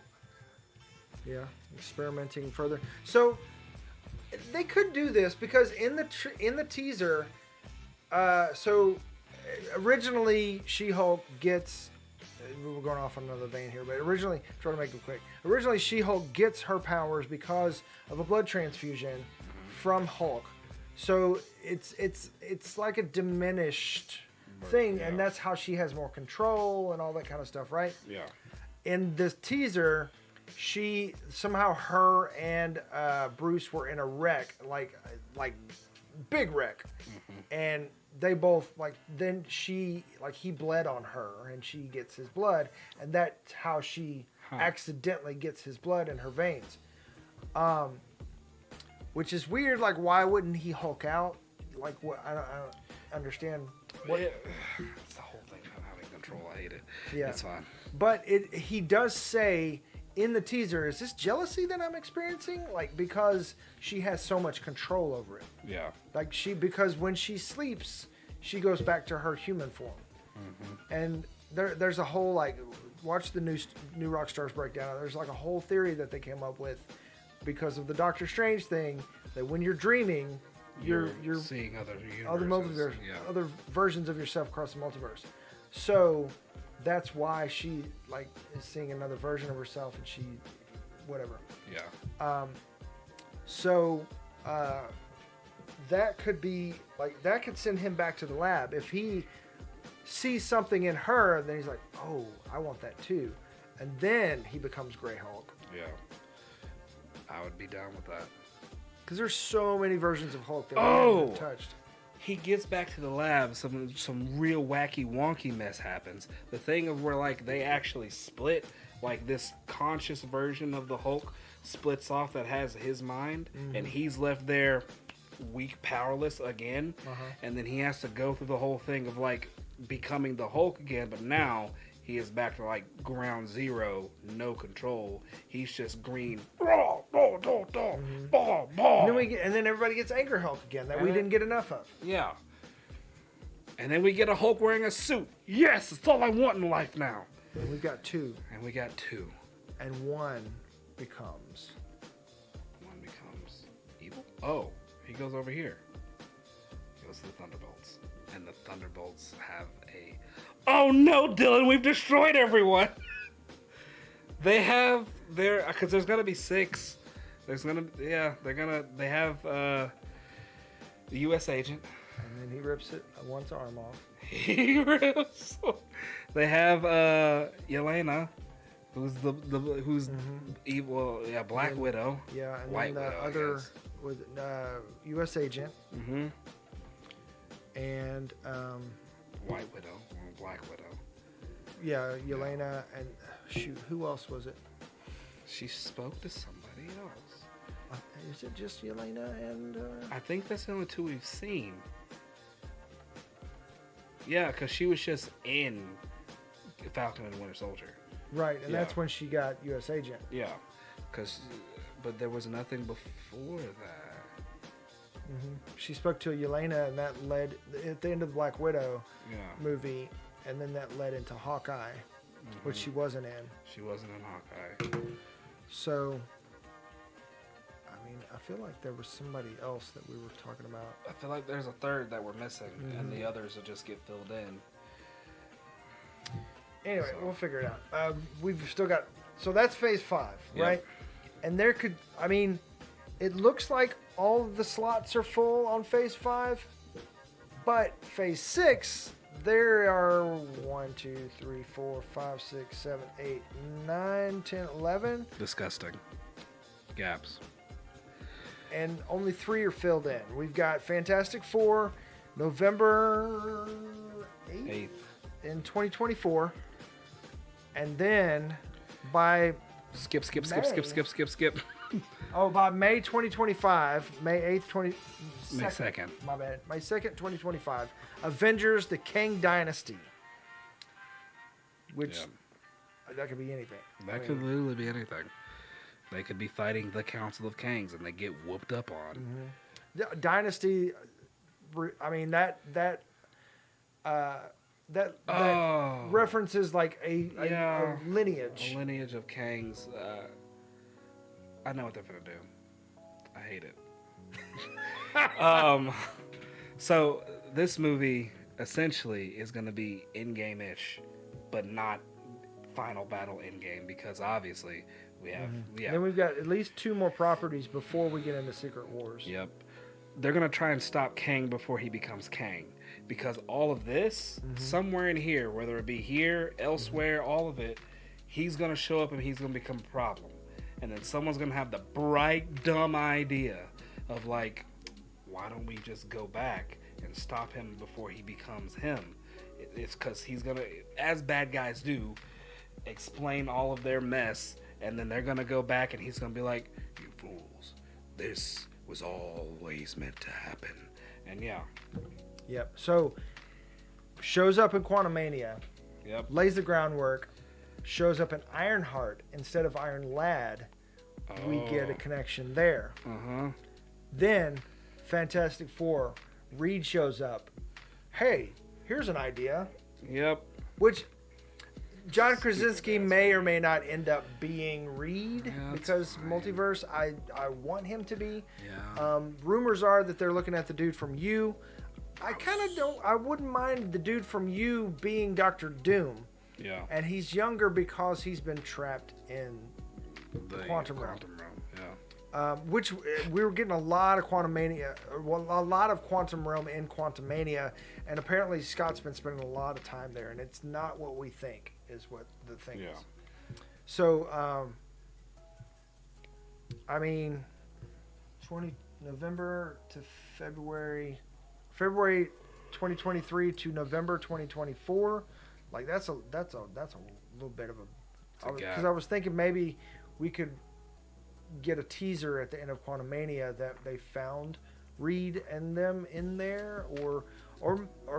Yeah, experimenting further. So they could do this, because in the teaser, so originally She-Hulk gets. We're going off on another vein here, but originally, trying to make it quick. Originally, She-Hulk gets her powers because of a blood transfusion from Hulk. So it's like a diminished thing, yeah. and that's how she has more control and all that kind of stuff, right? Yeah. In this teaser, somehow her and Bruce were in a wreck, like big wreck, and they both then he bled on her, and she gets his blood, and that's how she accidentally gets his blood in her veins, which is weird. Like, why wouldn't he Hulk out? Like, what? I don't understand. What? It's the whole thing about having control. I hate it. Yeah, it's fine. But he does say in the teaser, is this jealousy that I'm experiencing? Like, because she has so much control over it. Yeah. Like, because when she sleeps, she goes back to her human form. And there's a whole, like, watch the new Rockstars breakdown. There's like a whole theory that they came up with because of the Doctor Strange thing, that when you're dreaming, you're seeing other other versions of yourself across the multiverse. So that's why she is seeing another version of herself, and she whatever. Yeah. So that could be that could send him back to the lab if he sees something in her, and then he's like, oh, I want that too, and then he becomes Grey Hulk. Yeah. I would be down with that. Because there's so many versions of Hulk that we haven't touched. He gets back to the lab, some real wacky wonky mess happens. The thing of where like they actually split, like this conscious version of the Hulk splits off that has his mind, and he's left there weak, powerless again, and then he has to go through the whole thing of like becoming the Hulk again, but now he is back to like ground zero, no control. He's just green. And then everybody gets Anger Hulk again that we didn't get enough of. Yeah. And then we get a Hulk wearing a suit. Yes, it's all I want in life now. And we've got two. And we got two. And one becomes evil? Oh, he goes over here. He goes to the Thunderbolts. And the Thunderbolts have a... Oh no, Dylan, we've destroyed everyone! They have their... Because there's going to be 6. There's going to... Yeah, they have the U.S. agent. And then he rips one's arm off. He rips... They have Yelena, who's who's evil, Black Widow. Yeah, and White then the Widow, other with U.S. agent. And White Widow or Black Widow. Yeah, Yelena and shoot, who else was it? She spoke to somebody else. Is it just Yelena and? I think that's the only 2 we've seen. Yeah, because she was just in Falcon and Winter Soldier. Right, and that's when she got U.S. agent. Yeah, but there was nothing before that. She spoke to Yelena, and that led at the end of the Black Widow movie, and then that led into Hawkeye, which she wasn't in. She wasn't in Hawkeye. So, I mean, I feel like there was somebody else that we were talking about. I feel like there's a third that we're missing, and the others will just get filled in. Anyway, we'll figure it out. We've still got... So that's Phase 5, right? And there could... I mean, it looks like all of the slots are full on Phase 5, but Phase 6, there are 1, 2, 3, 4, 5, 6, 7, 8, 9, 10, 11. Disgusting. Gaps. And only 3 are filled in. We've got Fantastic Four, November 8th. In 2024, and then by skip. Oh, by May 2025, May 8th, May 2nd. My bad. May 2nd, 2025. Avengers: The Kang Dynasty, which that could be anything. That could literally be anything. They could be fighting the Council of Kangs, and they get whooped up on. Dynasty. I mean that references like a lineage. A lineage of Kangs. I know what they're going to do. I hate it. So this movie essentially is going to be in-game-ish, but not final battle in-game, because obviously we have... Then we've got at least 2 more properties before we get into Secret Wars. Yep. They're going to try and stop Kang before he becomes Kang. Because all of this, somewhere in here, whether it be here, elsewhere, all of it, he's going to show up and he's going to become a problem. And then someone's going to have the bright, dumb idea of like, why don't we just go back and stop him before he becomes him? It's because he's going to, as bad guys do, explain all of their mess, and then they're going to go back and he's going to be like, you fools, this was always meant to happen. And Yep. So, shows up in Quantumania. Yep. Lays the groundwork. Shows up in Ironheart instead of Iron Lad. We get a connection there. Then, Fantastic Four. Reed shows up. Hey, here's an idea. Yep. Which John Krasinski may or may not end up being Reed, because multiverse. I want him to be. Yeah. Rumors are that they're looking at the dude from You. I kind of don't. I wouldn't mind the dude from You being Doctor Doom. Yeah. And he's younger because he's been trapped in the quantum realm. Yeah. Which we were getting a lot of Quantumania, a lot of Quantum Realm in Quantumania, and apparently Scott's been spending a lot of time there, and it's not what we think is what the thing is. So I mean, 20 November to February 2023 to November 2024. Like that's a little bit of a, because I was thinking maybe we could get a teaser at the end of Quantumania that they found Reed and them in there, or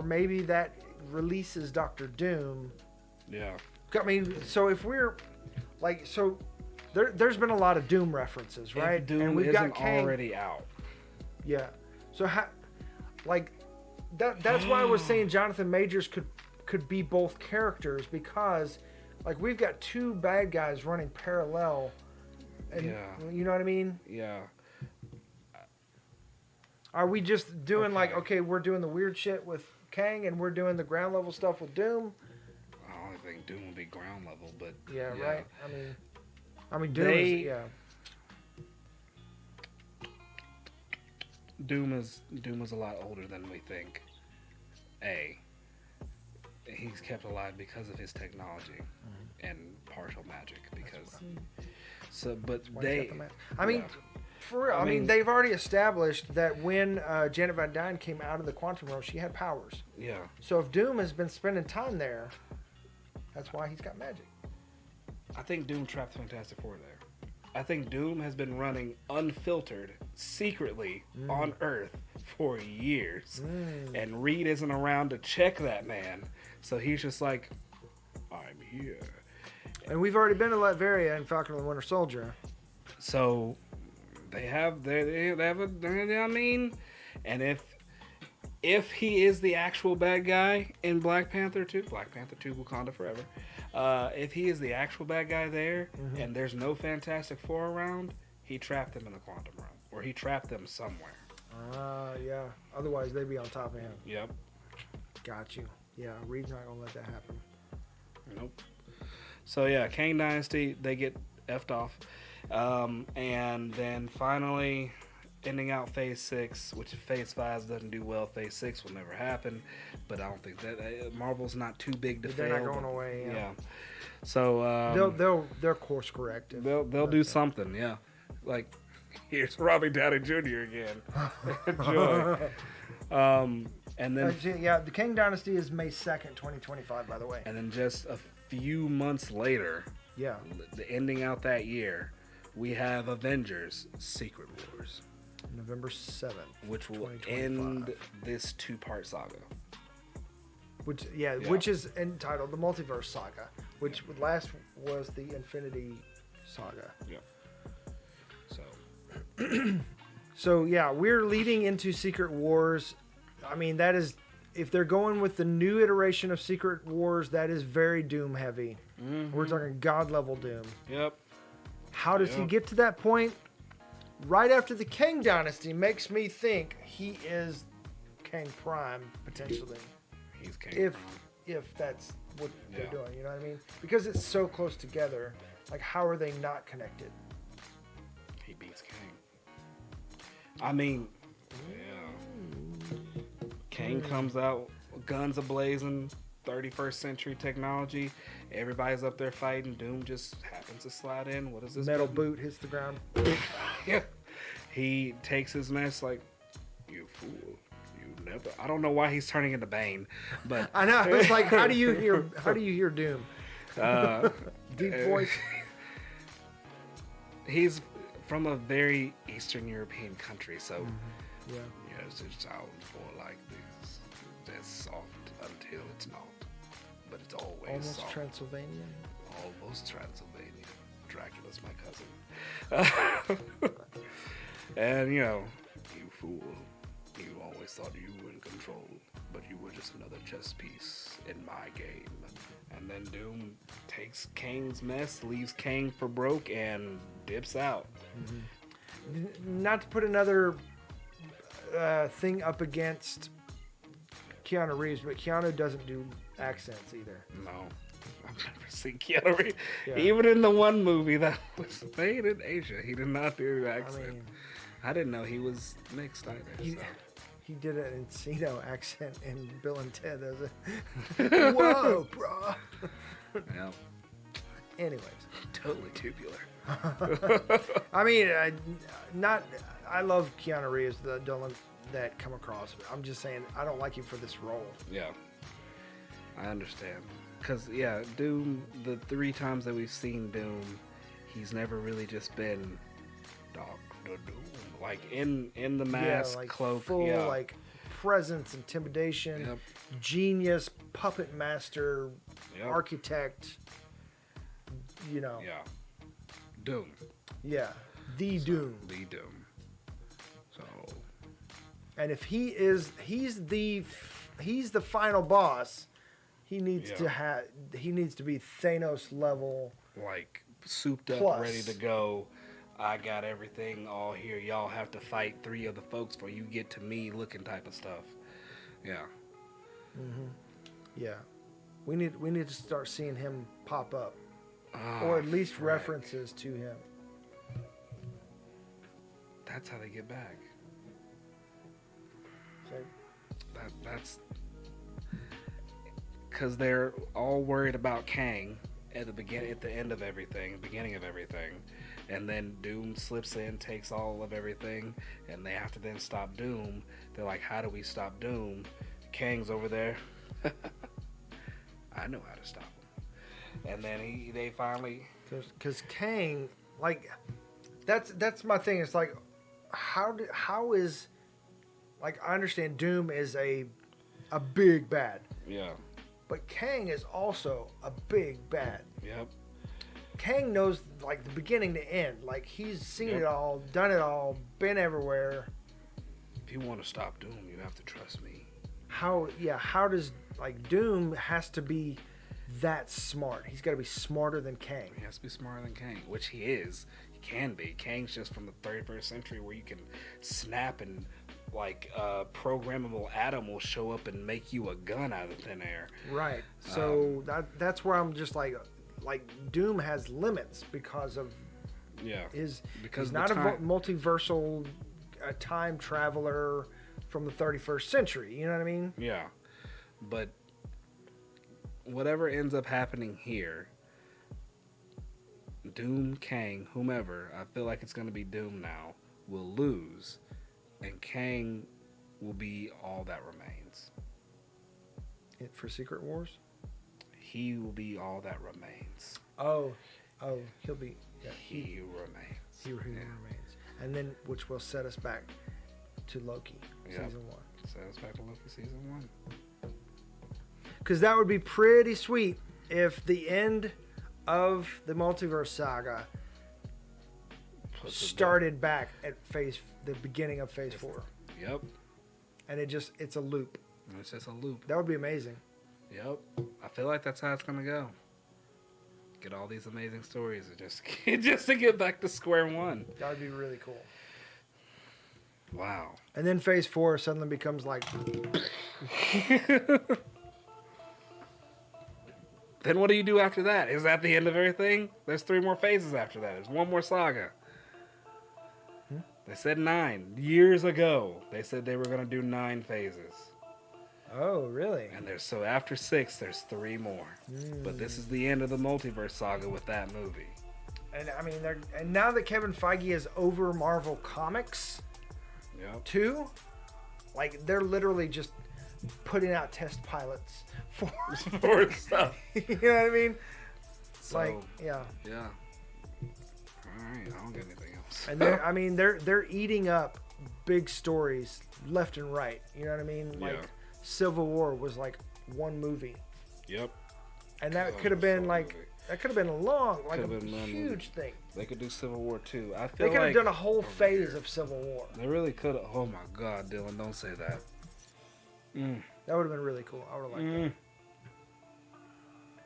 maybe that releases Doctor Doom. Yeah. I mean, so if we're like, so there's been a lot of Doom references, right? If Doom and we've isn't got Kang already out. Yeah. So like that's why I was saying Jonathan Majors could be both characters, because like we've got two bad guys running parallel, and you know what I mean? Yeah. Are we just doing like, okay, we're doing the weird shit with Kang and we're doing the ground level stuff with Doom? I don't think Doom would be ground level, but yeah. Right. I mean Doom is, yeah. Doom is a lot older than we think. He's kept alive because of his technology and partial magic. I mean, for real. I mean, they've already established that when Janet Van Dyne came out of the quantum realm, she had powers. Yeah. So if Doom has been spending time there, that's why he's got magic. I think Doom trapped Fantastic Four there. I think Doom has been running unfiltered, secretly on Earth for years. And Reed isn't around to check that man. So he's just like, I'm here. And we've already been to Latveria in Falcon and the Winter Soldier. So they have I mean, and if he is the actual bad guy in Black Panther 2, Wakanda Forever, if he is the actual bad guy there, and there's no Fantastic Four around, he trapped them in the quantum realm, or he trapped them somewhere. Yeah. Otherwise, they'd be on top of him. Yep. Got you. Yeah, Reed's not gonna let that happen. Nope. So yeah, Kang Dynasty, they get effed off, and then finally ending out Phase 6, which if Phase 5 doesn't do well, Phase 6 will never happen. But I don't think that Marvel's not too big to fail. They're not going away. Yeah. So they'll course correct. They'll do something. Yeah. Like here's Robert Downey Jr. again. Enjoy. And then the Kang Dynasty is May 2nd, 2025. By the way. And then just a few months later. Yeah. The ending out that year, we have Avengers: Secret Wars. November 7th, which will end this 2-part saga. Which is entitled the Multiverse Saga, which last was the Infinity Saga. Yeah. So yeah, we're leading into Secret Wars. I mean, that is, if they're going with the new iteration of Secret Wars, that is very Doom heavy. We're talking God level Doom. Yep. How does he get to that point? Right after the Kang Dynasty makes me think he is Kang Prime, potentially. He's Kang Prime. If that's what they're doing, you know what I mean? Because it's so close together. Like, how are they not connected? He beats Kang. I mean, yeah. Kang comes out, guns a-blazing, 31st century technology. Everybody's up there fighting. Doom just happens to slide in. What is this? Metal boot hits the ground. Yeah. He takes his mess like, you fool. You never. I don't know why he's turning into Bane, but I know. It's like, how do you hear Doom? Deep voice. He's from a very Eastern European country, so yeah, it sounds more like this. That's soft until it's not, but it's always almost soft. Transylvanian. Almost Transylvania. Dracula's my cousin. And you fool. You always thought you were in control, but you were just another chess piece in my game. And then Doom takes Kang's mess, leaves Kang for broke, and dips out. Not to put another thing up against Keanu Reeves, but Keanu doesn't do accents either. No. I've never seen Keanu Reeves. Yeah. Even in the one movie that was made in Asia, he did not do accent. I didn't know he was mixed either. He did an Encino accent in Bill and Ted. Whoa, bro. Yeah. Anyways. Totally tubular. I mean, I love Keanu Reeves. Don't let that come across. I'm just saying, I don't like him for this role. Yeah. I understand. Because, yeah, Doom, the 3 times that we've seen Doom, he's never really just been Dr. Doom. Like, in the mask, like cloak. Full, like, presence, intimidation, genius, puppet master, architect, you know. Yeah. Doom. Yeah. Doom. The Doom. So. And if he's the final boss, he needs to be Thanos level. Like, souped up, plus. ready to go. I got everything all here. Y'all have to fight 3 of the folks before you get to me looking type of stuff. Yeah. Mm-hmm. Yeah. We need to start seeing him pop up. Or at least references to him. That's how they get back. So, That's because they're all worried about Kang at the end of everything, beginning of everything, and then Doom slips in, takes all of everything, and they have to then stop Doom. They're like, how do we stop Doom? Kang's over there. I know how to stop him. And then they finally, because Kang, like, that's my thing. It's like, how is, like, I understand Doom is a big bad. yeah. But Kang is also a big bad. Yep. Kang knows, like, the beginning to end. Like, he's seen it all, done it all, been everywhere. If you want to stop Doom, you have to trust me. How does, like, Doom has to be that smart. He's got to be smarter than Kang. He has to be smarter than Kang, which he is. He can be. Kang's just from the 31st century where you can snap and, like, a programmable atom will show up and make you a gun out of thin air. Right. So that's where I'm just like Doom has limits because of he's not a multiversal time traveler from the 31st century. You know what I mean? Yeah. But whatever ends up happening here, Doom, Kang, whomever, I feel like it's going to be Doom now, will lose. And Kang will be all that remains. For Secret Wars? He will be all that remains. Oh, he'll be... Yeah, he remains. He remains. And then, which will set us back to Loki, Season 1. Set us back to Loki, Season 1. Because that would be pretty sweet if the end of the multiverse saga started back at the beginning of Phase 4. Yep. And it's a loop. It's just a loop. That would be amazing. Yep. I feel like that's how it's going to go. Get all these amazing stories and just to get back to square one. That would be really cool. Wow. And then Phase 4 suddenly becomes like... Then what do you do after that? Is that the end of everything? There's 3 more phases after that. There's 1 more saga. They said 9. Years ago, they said they were going to do 9 phases. Oh, really? And so after 6, there's 3 more. But this is the end of the multiverse saga with that movie. And I mean, and now that Kevin Feige is over Marvel Comics, too, like, they're literally just putting out test pilots for stuff. You know what I mean? It's like, yeah. Yeah. All right, I don't get anything else. And they're eating up big stories left and right. You know what I mean? Like, Civil War was like 1 movie. Yep. And that could have been a long, like a huge thing. They could do Civil War 2. I feel they could have done a whole phase of Civil War. They really could have. Oh my God, Dylan, don't say that. That would have been really cool. I would have liked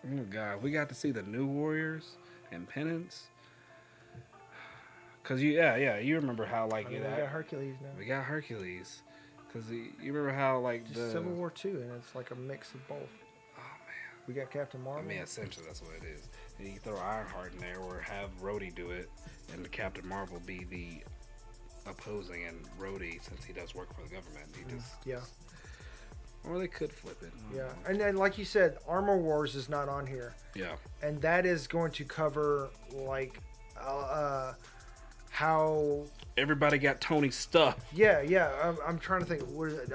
that. Oh God, we got to see the New Warriors and Penance. Cause you remember how like we got Hercules now. We got Hercules. Cause you remember how like just Civil War 2, and it's like a mix of both. Oh man, we got Captain Marvel. I mean, essentially that's what it is. And you can throw Ironheart in there, or have Rhodey do it, and the Captain Marvel be the opposing, and Rhodey, since he does work for the government, he just Or they could flip it. Yeah, and then like you said, Armor Wars is not on here. Yeah. And that is going to cover like how everybody got Tony's stuff. Yeah. I'm trying to think. What is it?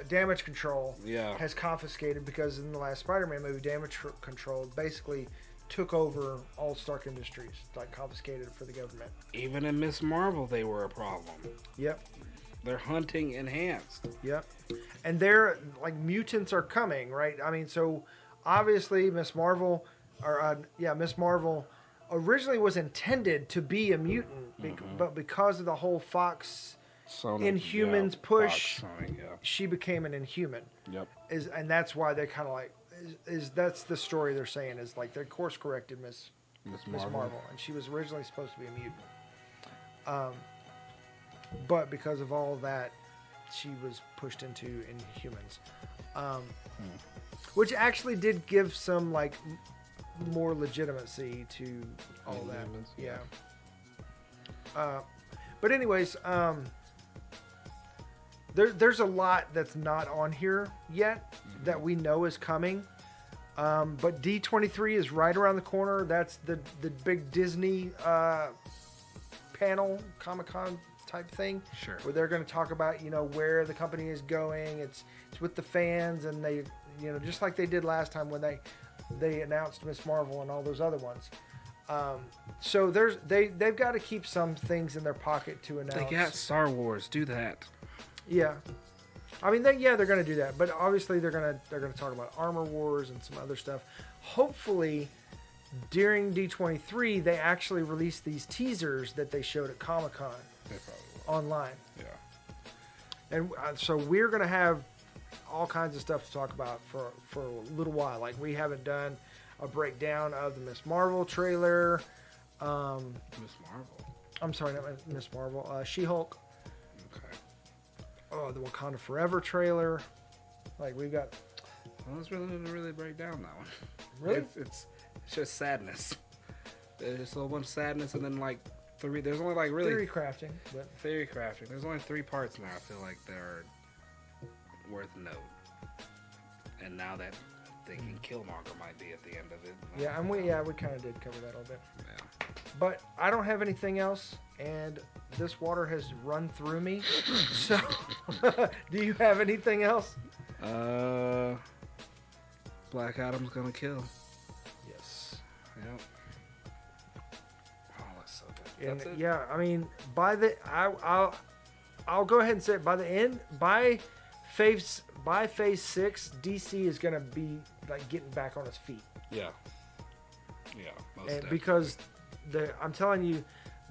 Damage Control. Yeah. Has confiscated because in the last Spider-Man movie, Damage Control basically took over all Stark Industries, like confiscated it for the government. Even in Miss Marvel, they were a problem. Yep. They're hunting enhanced. Yep. And they're like mutants are coming, right? I mean, so obviously Miss Marvel originally was intended to be a mutant, but because of the whole Fox Inhumans push, she became an Inhuman. Yep. And that's why they kind of like that's the story they're saying is like they course corrected Miss Marvel, and she was originally supposed to be a mutant. But because of all of that, she was pushed into Inhumans, which actually did give some like more legitimacy to all that. Yeah. But anyways, there's a lot that's not on here yet that we know is coming. But D23 is right around the corner. That's the big Disney panel, ComicCon type thing. Sure. Where they're going to talk about, where the company is going. It's with the fans, and they, just like they did last time when they announced Miss Marvel and all those other ones. So they've got to keep some things in their pocket to announce. They got Star Wars. Do that. Yeah. I mean, they're going to do that, but obviously they're going to talk about Armor Wars and some other stuff. Hopefully, during D23, they actually release these teasers that they showed at Comic-Con online. Yeah. And so we're going to have all kinds of stuff to talk about for a little while. Like, we haven't done a breakdown of the Miss Marvel trailer. Miss Marvel? I'm sorry, not Miss Marvel. She-Hulk. Okay. Oh, the Wakanda Forever trailer. Like, we've got... Well, let's really break down that one. Really? It's just sadness. There's just a bunch of sadness, and then like three. There's only like really theory crafting. There's only 3 parts now. I feel like they're worth note. And now that thinking Killmonger might be at the end of it. Yeah, and we kind of did cover that a little bit. Yeah. But I don't have anything else, and this water has run through me. So, do you have anything else? Black Adam's gonna kill. Yes. Yep. Oh, that's so good. And That's it? yeah, I mean, I'll go ahead and say it, by phase 6, DC is gonna be like getting back on its feet. Yeah. Yeah. Most And definitely. because I'm telling you,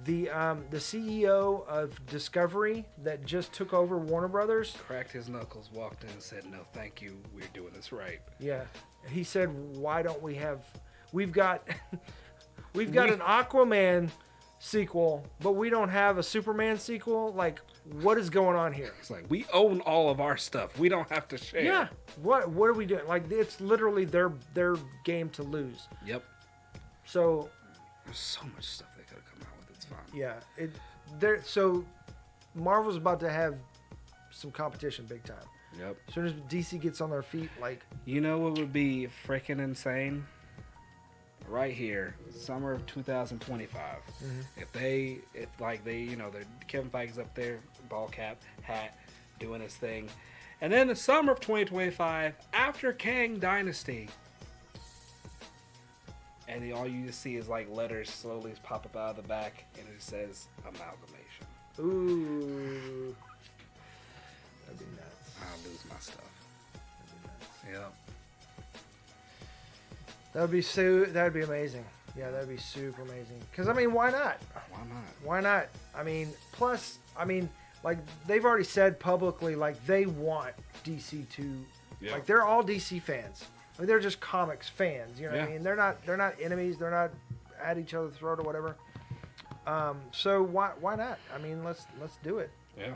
the CEO of Discovery that just took over Warner Brothers cracked his knuckles, walked in, and said, "No, thank you. We're doing this right." Yeah, he said, "Why don't we have? We've got an Aquaman sequel, but we don't have a Superman sequel. Like, what is going on here?" It's like, we own all of our stuff. We don't have to share. Yeah. What are we doing? Like, it's literally their game to lose. Yep. So There's so much stuff they could have come out with. It's fine. yeah, so Marvel's about to have some competition big time. Yep. As soon as DC gets on their feet, like, You know what would be freaking insane? Right here, summer of 2025. If they, Kevin Feige's up there, ball cap, hat, doing his thing. And then the summer of 2025, after Kang Dynasty, and all you just see is like letters slowly pop up out of the back, and it says amalgamation. ooh, that'd be nuts. I'll lose my stuff. That'd be nuts. Yep. That'd be amazing. Yeah, that'd be super amazing. Because, I mean, why not? Why not? Why not? I mean, plus, like, they've already said publicly, like, they want DC to, Yeah. like, they're all DC fans. Like, they're just comics fans, you know what I mean? They're not enemies. They're not at each other's throat or whatever. So why not? I mean, let's do it. Yeah.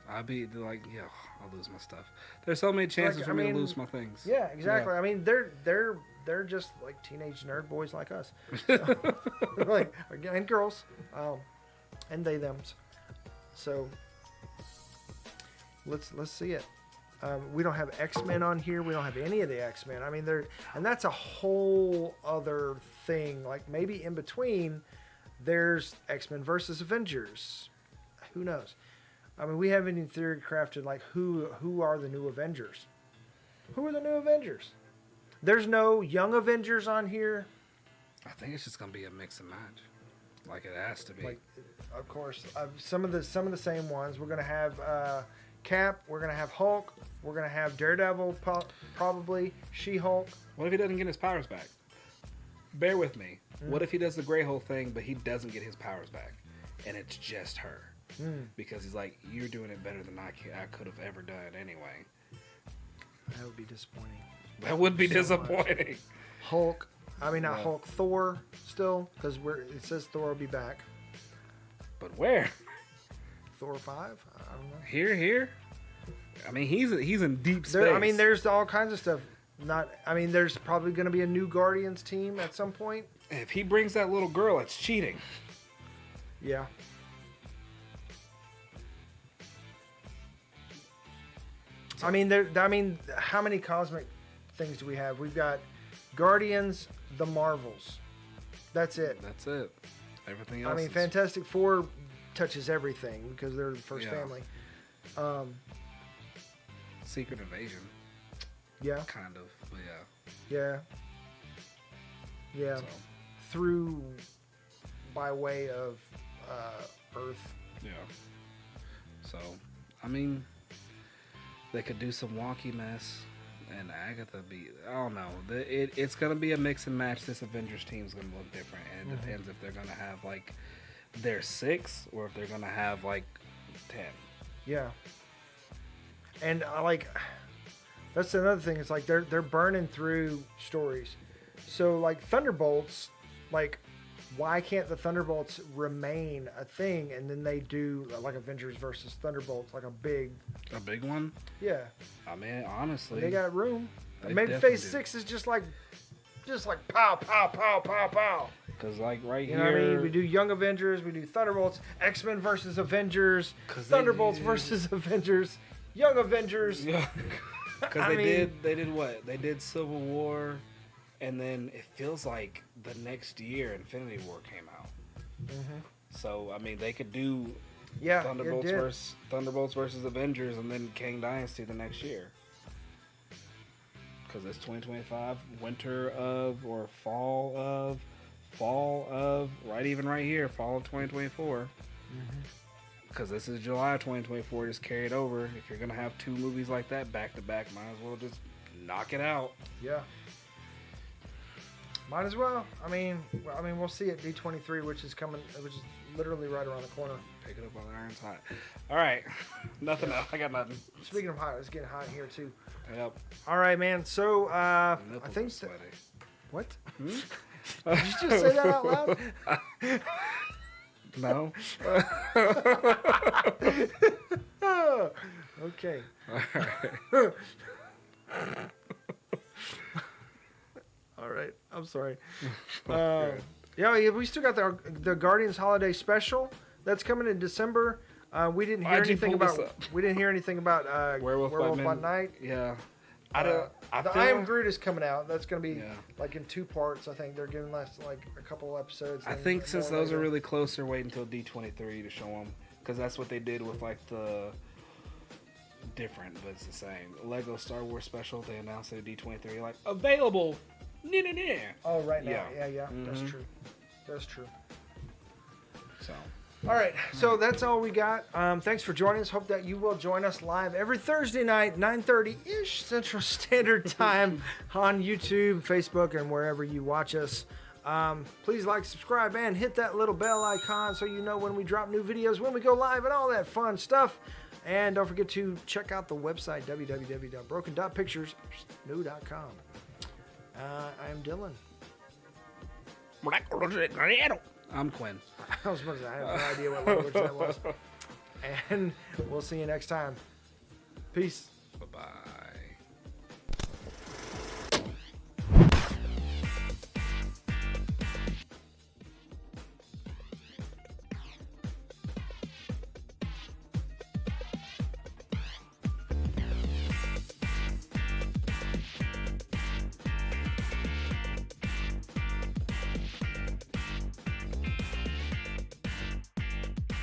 I'll lose my stuff. There's so many chances for me to lose my things. Yeah, exactly. Yeah. I mean, they're just like teenage nerd boys like us, like, and girls, and they thems. So let's see it. We don't have X-Men on here. We don't have any of the X-Men. I mean, and that's a whole other thing. Like maybe in between, there's X-Men versus Avengers. Who knows? I mean, we haven't in theory crafted like who are the new Avengers. Who are the new Avengers? There's no young Avengers on here. I think it's just gonna be a mix and match, like it has to be. Like, of course, some of the same ones. We're gonna have Cap. We're gonna have Hulk. We're gonna have Daredevil, probably She-Hulk. What if he doesn't get his powers back? Bear with me. What if he does the Grey Hole thing, but he doesn't get his powers back, and it's just her? Because he's like, you're doing it better than I could have ever done anyway. That would be disappointing. That would be disappointing. Hulk. I mean, not Hulk. Thor still, because it says Thor will be back. But where? Thor 5? I don't know. Here. I mean, he's in deep space. I mean, there's all kinds of stuff. There's probably going to be a new Guardians team at some point. If he brings that little girl, it's cheating. Yeah. I mean, how many cosmic things do we have? We've got Guardians, the Marvels. That's it. That's it. Everything else. I mean, Fantastic Four touches everything because they're the first family. Secret Invasion. Yeah. Kind of, but yeah. Yeah. So. Through by way of Earth. Yeah. So, I mean, they could do some wonky mess, and Agatha I don't know. It's going to be a mix and match. This Avengers team is going to look different, and it depends if they're going to have, like, their 6 or if they're going to have, like, 10. Yeah. And, that's another thing. It's like they're burning through stories. So, like, Thunderbolts, like, why can't the Thunderbolts remain a thing and then they do like Avengers versus Thunderbolts, like a big one? Yeah. I mean, honestly, they got room. Maybe Phase 6 is just like pow pow pow pow pow. Because like right you here, know what I mean? We do Young Avengers, we do Thunderbolts, X-Men versus Avengers, Thunderbolts versus Avengers, Young Avengers. Yeah. Because they did what? They did Civil War. And then it feels like the next year Infinity War came out. So, I mean, they could do Thunderbolts versus Avengers and then Kang Dynasty the next year. Because it's 2025, winter of, or fall of, even right here, fall of 2024. Because this is July of 2024, just carried over. If you're going to have 2 movies like that back to back, might as well just knock it out. Yeah. Might as well. I mean, we'll see at D23, which is literally right around the corner. Pick it up while the iron's hot. All right. Nothing else. I got nothing. Speaking of hot, it's getting hot here too. Yep. All right, man. So, I think... What? Did you just say that out loud? No. Okay. All right. All right. I'm sorry. Yeah, we still got the Guardians Holiday Special that's coming in December. We didn't hear anything about Werewolf by Night. Yeah. I Am Groot is coming out. That's going to be like in 2 parts. I think they're giving us like a couple episodes. I think since those are really close, they're waiting until D23 to show them, because that's what they did with like the different, but it's the same Lego Star Wars special. They announced it at D23, like available. Oh, right now. Yeah. That's true. So. All right, so that's all we got. Thanks for joining us. Hope that you will join us live every Thursday night, 9:30-ish Central Standard Time on YouTube, Facebook, and wherever you watch us. Please like, subscribe, and hit that little bell icon so you know when we drop new videos, when we go live, and all that fun stuff. And don't forget to check out the website, www.broken.pictures.com. I am Dylan. I'm Quinn. I was supposed to. I have no idea what language that was. And we'll see you next time. Peace. Bye-bye.